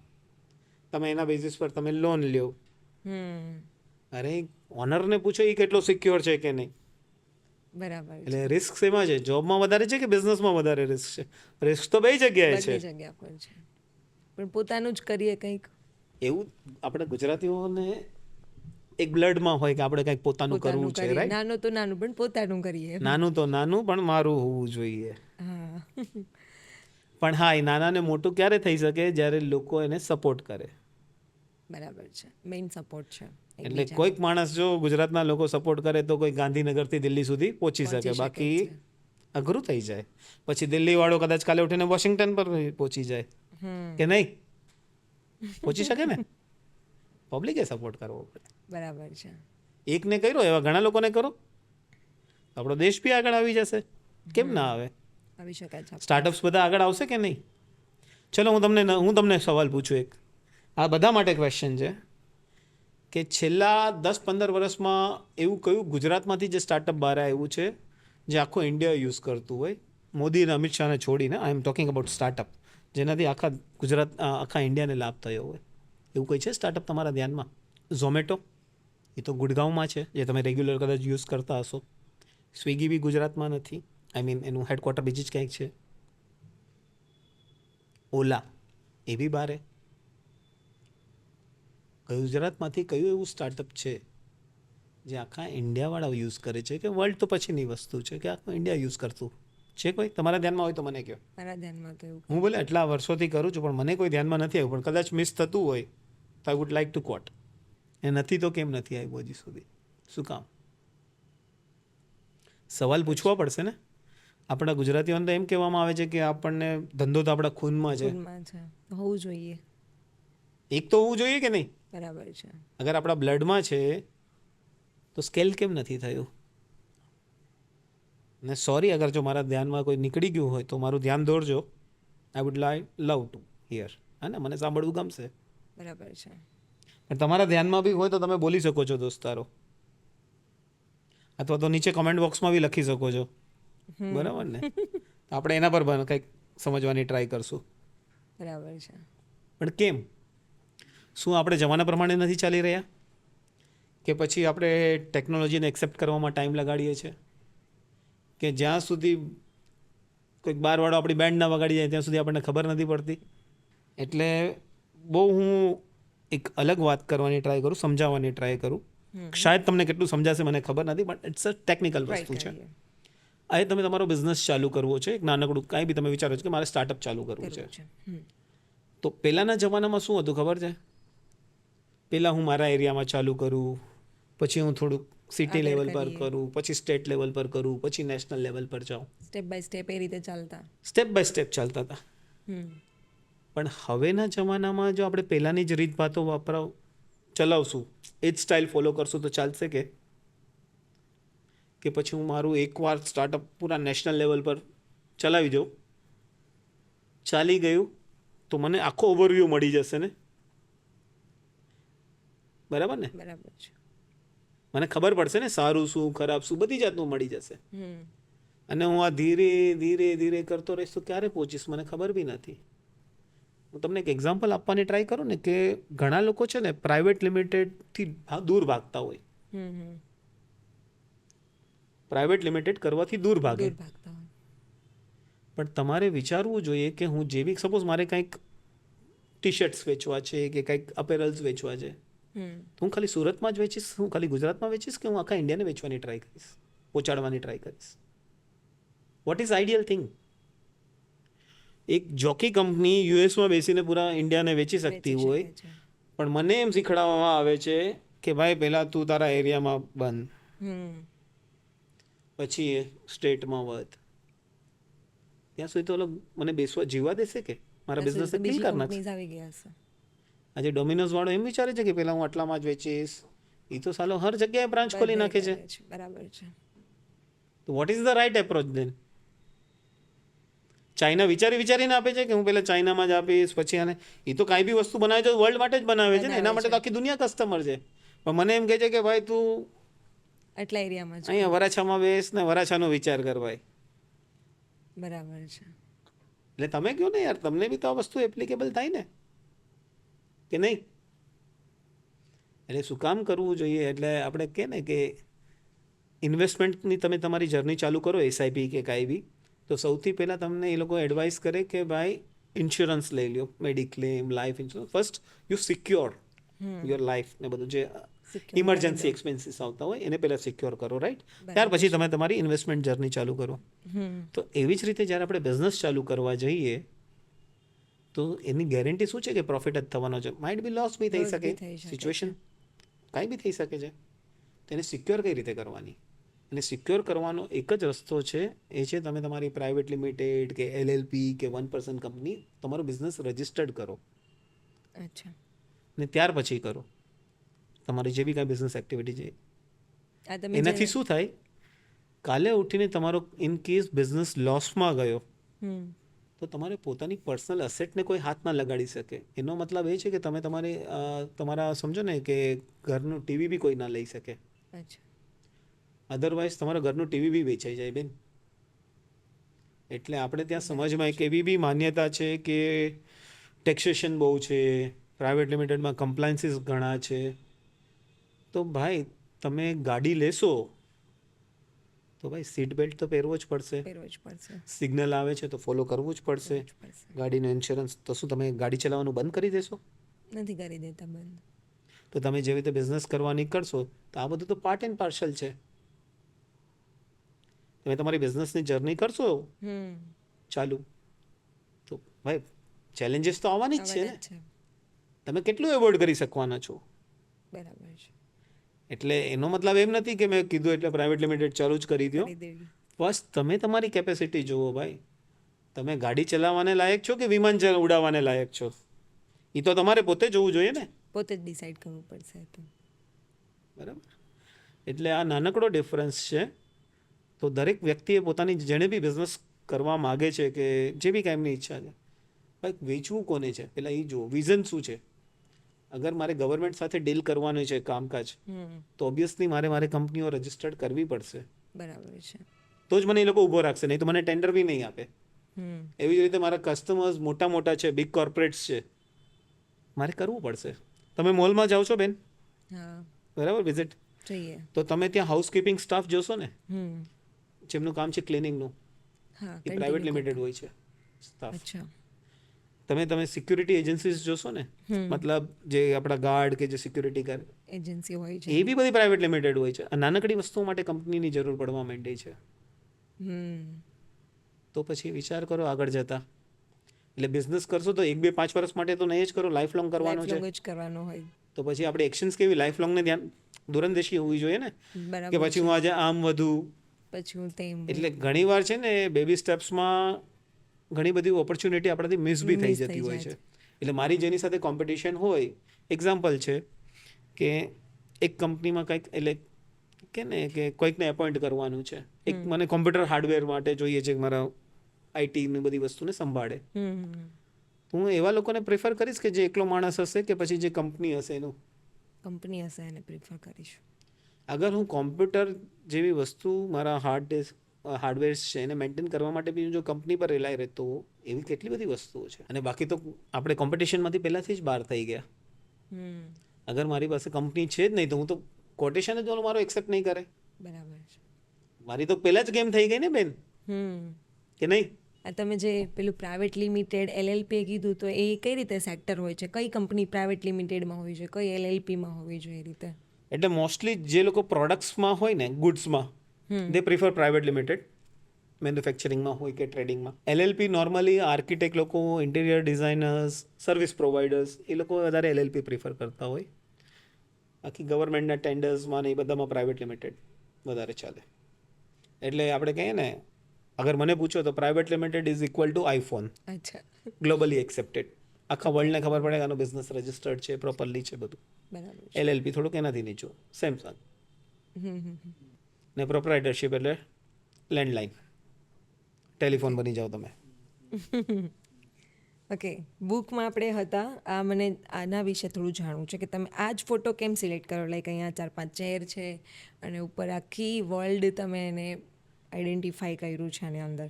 તમે એના બેઝિસ પર તમે લોન લ્યો. અરે ઓનરને પૂછો એ કેટલો સિક્યોર છે કે નહીં. બરાબર. એટલે રિસ્ક શેમાં છે? જોબમાં વધારે છે કે બિઝનેસમાં વધારે રિસ્ક છે? રિસ્ક તો બે જગ્યાએ છે. બધી જગ્યા પર છે, પણ પોતાનું જ કરીએ કંઈક. એવું આપણે ગુજરાતીઓને એક બ્લડમાં હોય કે આપણે કંઈક પોતાનું કરવું છે, રાઈટ? નાનું તો નાનું પણ પોતાનું કરીએ. નાનું તો નાનું પણ મારું હોવું જોઈએ. હા. પણ હા, એ નાના ને મોટું ક્યારે થઈ શકે? જ્યારે લોકો એને સપોર્ટ કરે. બરાબર છે, મેઇન સપોર્ટ છે. એટલે કોઈક માણસ જો ગુજરાતના લોકો સપોર્ટ કરે તો કોઈ ગાંધીનગરથી દિલ્હી સુધી પહોંચી શકે, બાકી અઘરું થઈ જાય. પછી દિલ્હી વાળો કદાચ કાલે ઉઠીને વોશિંગ્ટન પર પહોંચી જાય કે નહીં? પહોંચી શકે ને? પબ્લિકે સપોર્ટ કરવો પડે. બરાબર છે. એકને કર્યો એવા ઘણા લોકોને કરો, આપણો દેશ બી આગળ આવી જશે. કેમ ના આવે? આવી શકાય છે. સ્ટાર્ટઅપ્સ બધા આગળ આવશે કે નહીં? ચલો હું તમને સવાલ પૂછું એક. આ બધા માટે ક્વેશ્ચન છે કે છેલ્લા 10-15 વર્ષમાં એવું કયું ગુજરાતમાંથી જે સ્ટાર્ટઅપ બહાર આવ્યું છે જે આખો ઇન્ડિયા યુઝ કરતું હોય, મોદી અને અમિત શાહને છોડીને? આઈ એમ ટોકિંગ અબાઉટ સ્ટાર્ટઅપ, જેનાથી આખા ઇન્ડિયાને લાભ થયો હોય. એવું કંઈ છે સ્ટાર્ટઅપ તમારા ધ્યાનમાં? ઝોમેટો, એ તો ગુડગાંવમાં છે, જે તમે રેગ્યુલર કદાચ યુઝ કરતા હશો. સ્વિગી બી ગુજરાતમાં નથી, આઈ મીન એનું હેડક્વાર્ટર બીજી જ ક્યાંક છે. ઓલા, એ બી બારે. ગુજરાતમાંથી કયું એવું સ્ટાર્ટઅપ છે જે આખા ઇન્ડિયાવાળા યુઝ કરે છે? કે વર્લ્ડ તો પછીની વસ્તુ છે, કે આખું ઇન્ડિયા યુઝ કરતું છે કોઈ? તમારા ધ્યાનમાં હોય તો મને કહો. મારા ધ્યાનમાં તો એવું, હું બોલે એટલા વર્ષોથી કરું છું પણ મને કોઈ ધ્યાનમાં નથી આવ્યું, પણ કદાચ મિસ થતું હોય તો આઈ વુડ લાઈક ટુ કોટ. એ નથી તો કેમ નથી આવ્યું હજી સુધી? શું કામ? સવાલ પૂછવા પડશે ને. આપણા ગુજરાતીઓને તો એમ કહેવામાં આવે છે કે આપણને ધંધો તો આપણા ખૂનમાં છે. હોવું જોઈએ. એક તો હોવું જોઈએ કે નહીં? બરાબર છે. અગર આપણા બ્લડમાં છે તો સ્કેલ કેમ નથી થયું? ને સોરી અગર જો મારા ધ્યાનમાં કોઈ નીકળી ગયું હોય તો મારું ધ્યાન દોરજો. I would love to hear. હા ને, મને સાંભળવું ગમશે. બરાબર છે. પણ તમારા ધ્યાનમાં બી હોય તો તમે બોલી શકો છો દોસ્તારો, અથવા તો નીચે કમેન્ટ બોક્સમાં બી લખી શકો છો. બરાબર ને? આપણે એના પર કંઈક સમજવાની ટ્રાય કરશું. બરાબર છે. પણ કેમ? શું આપણે જમાના પ્રમાણે નથી ચાલી રહ્યા? કે પછી આપણે ટેકનોલોજીને એક્સેપ્ટ કરવામાં ટાઈમ લગાડીએ છીએ? કે જ્યાં સુધી કોઈક બહારવાળો આપણી બેન્ડ ના વગાડી જાય ત્યાં સુધી આપણને ખબર નથી પડતી? એટલે બહુ હું એક અલગ વાત કરવાની ટ્રાય કરું, સમજાવવાની ટ્રાય કરું. શાયદ તમને કેટલું સમજાશે મને ખબર નથી, બટ ઇટ્સ અ ટેકનિકલ વસ્તુ છે. આ તમે તમારો બિઝનેસ ચાલુ કરવો છે, એક નાનકડું કાંઈ બી તમે વિચારો છો કે મારે સ્ટાર્ટઅપ ચાલુ કરવું છે. કરવું છે. હમ. તો પહેલાંના જમાનામાં શું હતું ખબર છે? પહેલાં હું મારા એરિયામાં ચાલુ કરું, પછી હું થોડુંક સિટી આગળ લેવલ પર કરીએ. કરું, પછી સ્ટેટ લેવલ પર કરું, પછી નેશનલ લેવલ પર જાઉં. સ્ટેપ બાય સ્ટેપ એ રીતે ચાલતા. સ્ટેપ બાય સ્ટેપ ચાલતા હતા. હમ. પણ હવેના જમાનામાં જો આપણે પહેલાંની જ રીતભાતો ચલાવશું, એ જ સ્ટાઇલ ફોલો કરશું તો ચાલશે કે પછી હું મારું એકવાર સ્ટાર્ટઅપ પૂરા નેશનલ લેવલ પર ચલાવી દઉં, ચાલી ગયું તો મને આખો ઓવરવ્યૂ મળી જશે ને, બરાબર ને? બરાબર છે. મને ખબર પડશે ને સારું શું ખરાબ શું બધી જાતનું મળી જશે. હમ. અને હું આ ધીરે ધીરે ધીરે કરતો રહીશ તો ક્યારે પહોંચીશ મને ખબર બી નથી. હું તમને એક એક્ઝામ્પલ આપવાની ટ્રાય કરું ને કે ઘણા લોકો છે ને પ્રાઇવેટ લિમિટેડથી દૂર ભાગતા હોય. હમ. હમ. પ્રાઇવેટ લિમિટેડ કરવાથી દૂર ભાગે. દૂર ભાગતા હોય. પણ તમારે વિચારવું જોઈએ કે હું જે બી સપોઝ મારે કંઈક ટી શર્ટ્સ વેચવા છે કે કંઈક અપેરલ્સ વેચવા છે, હમ. તો હું ખાલી સુરતમાં જ વેચીશ, હું ખાલી ગુજરાતમાં વેચીશ કે હું આખા ઇન્ડિયાને વેચવાની ટ્રાય કરીશ, પહોંચાડવાની ટ્રાય કરીશ? What is ideal thing? એક જોકી કંપની યુએસમાં બેસીને પૂરા ઇન્ડિયાને વેચી શકતી વેચી હોય, શકે છે. પણ મને એમ શીખવાડવામાં આવે છે કે ભાઈ પહેલાં તું તારા એરિયામાં બંધ, હમ. પછી સ્ટેટમાં વધ. ત્યાં સુધી તો મને બેસવા જીવવા દેશે કે મારા બિઝનેસને કિલ બીજી કરી નાખશે? કંપનીઝ આવી ગયા હશે. આજે ડોમિનોઝ વાળો એમ વિચારે છે કે પહેલાં હું આટલામાં જ વેચીશ, એ તો સાલો હર જગ્યાએ બ્રાન્ચ ખોલી બધે નાખે છે. કરે છે. બરાબર છે. તો what is the right approach then? China વિચારીને આપે છે કે હું પહેલાં ચાઇનામાં જ આપીશ, પછી આને એ તો કાંઈ બી વસ્તુ બનાવે છે વર્લ્ડ માટે જ બનાવે છે ને, એના માટે તો આખી દુનિયા કસ્ટમર છે. પણ મને એમ કહે છે કે ભાઈ તું આટલા એરિયામાં જ. અહીંયા વરાછામાં બેસ ને વરાછાનો વિચાર કર ભાઈ. બરાબર છે. એટલે તમે કહો ને યાર, તમને બી તો આ વસ્તુ એપ્લિકેબલ થાય ને કે નહીં? એટલે શું કામ કરવું જોઈએ? એટલે આપણે કહે ને કે ઇન્વેસ્ટમેન્ટની તમે તમારી જર્ની ચાલુ કરો, એસઆઈપી કે કાંઈ બી, તો સૌથી પહેલાં તમને એ લોકો એડવાઇસ કરે કે ભાઈ ઇન્સ્યોરન્સ લઈ લો, mediclaim, life insurance. First you secure your life ને બધું જે ઇમરજન્સી એક્સપેન્સીસ આવતા હોય એને પહેલાં સિક્યોર કરો, રાઈટ? ત્યાર પછી તમે તમારી ઇન્વેસ્ટમેન્ટ જર્ની ચાલુ કરો. તો એવી જ રીતે જ્યારે આપણે બિઝનેસ ચાલુ કરવા જઈએ તો એની ગેરંટી શું છે કે પ્રોફિટ જ થવાનો છે? માઇટ બી લોસ બી થઈ Loss શકે, બી થઈ શકે સિચ્યુએશન કાંઈ બી થઈ શકે છે. તો એને સિક્યોર કઈ રીતે કરવાની? અને સિક્યોર કરવાનો એક જ રસ્તો છે, એ છે તમે તમારી પ્રાઇવેટ લિમિટેડ કે LLP કે 1% કંપની તમારો બિઝનેસ રજિસ્ટર્ડ કરો. અચ્છા. અને ત્યાર પછી કરો તમારી જે બી કાંઈ બિઝનેસ એક્ટિવિટી છે. આ તમે એનાથી શું થાય, કાલે ઉઠીને તમારો ઇન કેસ બિઝનેસ લોસમાં ગયો હમ. તો તમારે પોતાની પર્સનલ અસેટને કોઈ હાથ ના લગાડી શકે. એનો મતલબ એ છે કે તમે તમારા સમજો ને કે ઘરનું ટીવી બી કોઈ ના લઈ શકે. અચ્છા. અધરવાઇઝ તમારા ઘરનું ટીવી બી વેચાઈ જાય બેન. એટલે આપણે ત્યાં સમાજમાં એક એવી બી માન્યતા છે કે ટેક્સેશન બહુ છે, પ્રાઇવેટ લિમિટેડમાં કમ્પ્લાયન્સીસ ઘણા છે. તો ભાઈ તમે ગાડી લેશો તો ભાઈ સીટ બેલ્ટ તો પહેરવો જ પડશે, પહેરવો જ પડશે. સિગ્નલ આવે છે તો ફોલો કરવું જ પડશે. કરવું જ પડશે. ગાડીનો ઇન્સ્યોરન્સ તો શું તમે ગાડી ચલાવવાનું બંધ કરી દેશો? નથી કરી દેતા બંધ. તો તમે જેવી રીતે બિઝનેસ કરવા નીકળશો તો આ બધું તો પાર્ટ એન્ડ પાર્સલ છે. તમે તમારી બિઝનેસની જર્ની કરશો હમ. ચાલુ તો ભાઈ ચેલેન્જીસ તો આવવાની જ છે ને. આવવાના જ છે. તમે કેટલું એવોર્ડ કરી શકવાના છો? બરાબર છે. એટલે એનો મતલબ એમ નથી કે મેં કીધું એટલે પ્રાઇવેટ લિમિટેડ ચાલુ જ કરી દો. કરી દેવી. ફર્સ્ટ તમે તમારી કેપેસિટી જુઓ ભાઈ. તમે ગાડી ચલાવવાને લાયક છો કે વિમાન ઉડાવવાને લાયક છો? એ તો તમારે પોતે જોવું જોઈએ ને. પોતે જ ડિસાઈડ કરવું પડશે તો. બરાબર. એટલે આ નાનકડો ડિફરન્સ છે. તો દરેક વ્યક્તિએ પોતાની જેણે બી બિઝનેસ કરવા માગે છે કે જે બી કાંઈની ઈચ્છા છે, ભાઈ વેચવું કોને છે પહેલાં એ જુઓ, વિઝન શું છે. અગર મારે ગવર્મેન્ટ સાથે ડીલ કરવાનું છે કામકાજ, હમ. તો ઓબ્વિયસલી મારે કંપનીઓ રજિસ્ટર્ડ કરવી પડશે. બરાબર છે. તો જ મને એ લોકો ઊભો રાખશે, નહીં તો મને ટેન્ડર બી નહીં આપે. હમ. એવી જ રીતે મારા કસ્ટમર્સ મોટા છે, બિગ કોર્પોરેટ્સ છે, મારે કરવું પડશે. તમે મોલમાં જાઓ છો બેન, હા. બરાબર, વિઝિટ, જોઈએ. તો તમે ત્યાં હાઉસકીપિંગ સ્ટાફ જોશો ને, હમ. જેમનું કામ છે ક્લિનિંગનું, હા. એ પ્રાઇવેટ લિમિટેડ હોય છે સ્ટાફ. અચ્છા. તમે સિક્યુરિટી એજન્સીસ જોશો ને, મતલબ જે આપણા ગાર્ડ કે જે સિક્યુરિટી કરે, એજન્સી હોય છે. એ બી બધી પ્રાઇવેટ લિમિટેડ હોય છે. આ નાનકડી વસ્તુઓ માટે કંપનીની જરૂર પડવા માંડી છે. તો પછી વિચાર કરો આગળ જતા. એટલે બિઝનેસ કરશો તો 1-2-5 વર્ષ માટે તો નહીં જ કરો, લાઈફ લોંગ કરવાનો છે. લાઈફ જ કરવાનો હોય. તો પછી આપણે એક્શન્સ કેવી લાઈફ લોંગને ધ્યાન દૂરંદેશી હોવી જોઈએ ને, કે બરાબર. પછી હું આજે આમ વધું. પછી હું તેમ. એટલે ઘણીવાર છે ને બેબી સ્ટેપ્સમાં ઘણી બધી ઓપોર્ચ્યુનિટી આપણાથી મિસ બી થઈ જતી હોય છે. એટલે મારી જેની સાથે કોમ્પિટિશન હોય, એક્ઝામ્પલ છે કે એક કંપનીમાં કંઈક એટલે કે ને કે કોઈકને એપોઇન્ટ કરવાનું છે, એક મને કોમ્પ્યુટર હાર્ડવેર માટે જોઈએ છે, મારા આઈટીની બધી વસ્તુને સંભાળે. હું એવા લોકોને પ્રિફર કરીશ કે જે એકલો માણસ હશે કે પછી જે કંપની હશે એનું કંપની હશે એને પ્રિફર કરીશું. અગર હું કોમ્પ્યુટર જેવી વસ્તુ મારા હાર્ડવેર્સ છે એને મેન્ટેન કરવા માટે બી જો કંપની પર રિલાય રહેતો, એવી કેટલી બધી વસ્તુઓ છે. અને બાકી તો આપણે કોમ્પિટિશનમાંથી પહેલાંથી જ બહાર થઈ ગયા. અગર મારી પાસે કંપની છે જ નહીં તો હું તો કોટેશન જ મારો એક્સેપ્ટ નહીં કરે. બરાબર છે. મારી તો પહેલાં જ ગેમ થઈ ગઈ ને બેન, કે નહીં? આ તમે જે પેલું પ્રાઇવેટ લિમિટેડ LLP કીધું, તો એ કઈ રીતે સેક્ટર હોય છે? કઈ કંપની પ્રાઇવેટ લિમિટેડમાં હોય છે, કઈ LLPમાં હોવી જોઈએ એ રીતે? એટલે મોસ્ટલી જે લોકો પ્રોડક્ટ્સમાં હોય ને, ગુડ્સમાં, દે પ્રિફર પ્રાઇવેટ લિમિટેડ. મેન્યુફેક્ચરિંગમાં હોય કે ટ્રેડિંગમાં. LLP નોર્મલી આર્કિટેક્ટ લોકો, ઇન્ટિરિયર ડિઝાઇનર્સ, સર્વિસ પ્રોવાઇડર્સ, એ લોકો વધારે LLP પ્રિફર કરતા હોય. બાકી ગવર્મેન્ટના ટેન્ડર્સમાં ને એ બધામાં પ્રાઇવેટ લિમિટેડ વધારે ચાલે. એટલે આપણે કહીએ ને, અગર મને પૂછો તો private limited is equal to iPhone. અચ્છા. Globally accepted. આખા વર્લ્ડને ખબર પડે કે આનો બિઝનેસ રજિસ્ટર્ડ છે, પ્રોપરલી છે બધું. બરાબર. LLP થોડુંક એનાથી નીચું, સેમસંગ. ને પ્રોપ્રાઇટરશિપ એટલે લેન્ડલાઇન, ટેલિફોન બની જાઓ તમે. ઓકે, બુકમાં આપણે હતા, આ મને આના વિશે થોડું જાણવું છે કે તમે આ જ ફોટો કેમ સિલેક્ટ કરો? લાઈક અહીંયા 4-5 ચેર છે અને ઉપર આખી વર્લ્ડ તમે એને આઈડેન્ટિફાઈ કર્યું છે આની અંદર.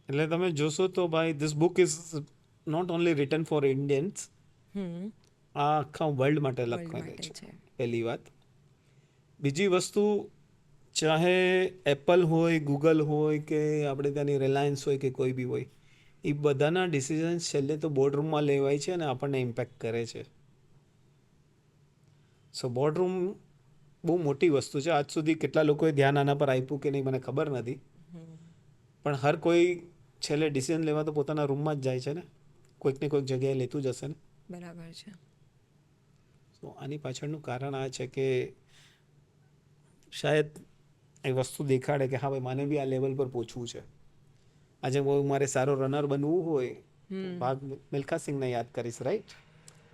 એટલે તમે જોશો તો ભાઈ, this book is not only written for Indians. આ આખા વર્લ્ડ માટે લખવાની છે, પહેલી વાત. બીજી વસ્તુ, ચાહે એપલ હોય, ગૂગલ હોય કે આપણે ત્યાંની રિલાયન્સ હોય કે કોઈ બી હોય, એ બધાના ડિસિઝન્સ છેલ્લે તો બોર્ડરૂમમાં લેવાય છે અને આપણને ઇમ્પેક્ટ કરે છે. સો બોર્ડરૂમ બહુ મોટી વસ્તુ છે. આજ સુધી કેટલા લોકોએ ધ્યાન આના પર આપ્યું કે નહીં મને ખબર નથી, પણ હર કોઈ છેલ્લે ડિસિઝન લેવા તો પોતાના રૂમમાં જ જાય છે ને, કોઈક ને કોઈક જગ્યાએ લેતું જ હશે ને. બરાબર છે. તો આની પાછળનું કારણ આ છે કે શાયદ એ વસ્તુ દેખાડે કે હા ભાઈ, મને બી આ લેવલ પર પહોંચવું છે. આજે મારે સારો રનર બનવું હોય, ભાગ મિલ્ખા સિંહને યાદ કરીશ, રાઈટ?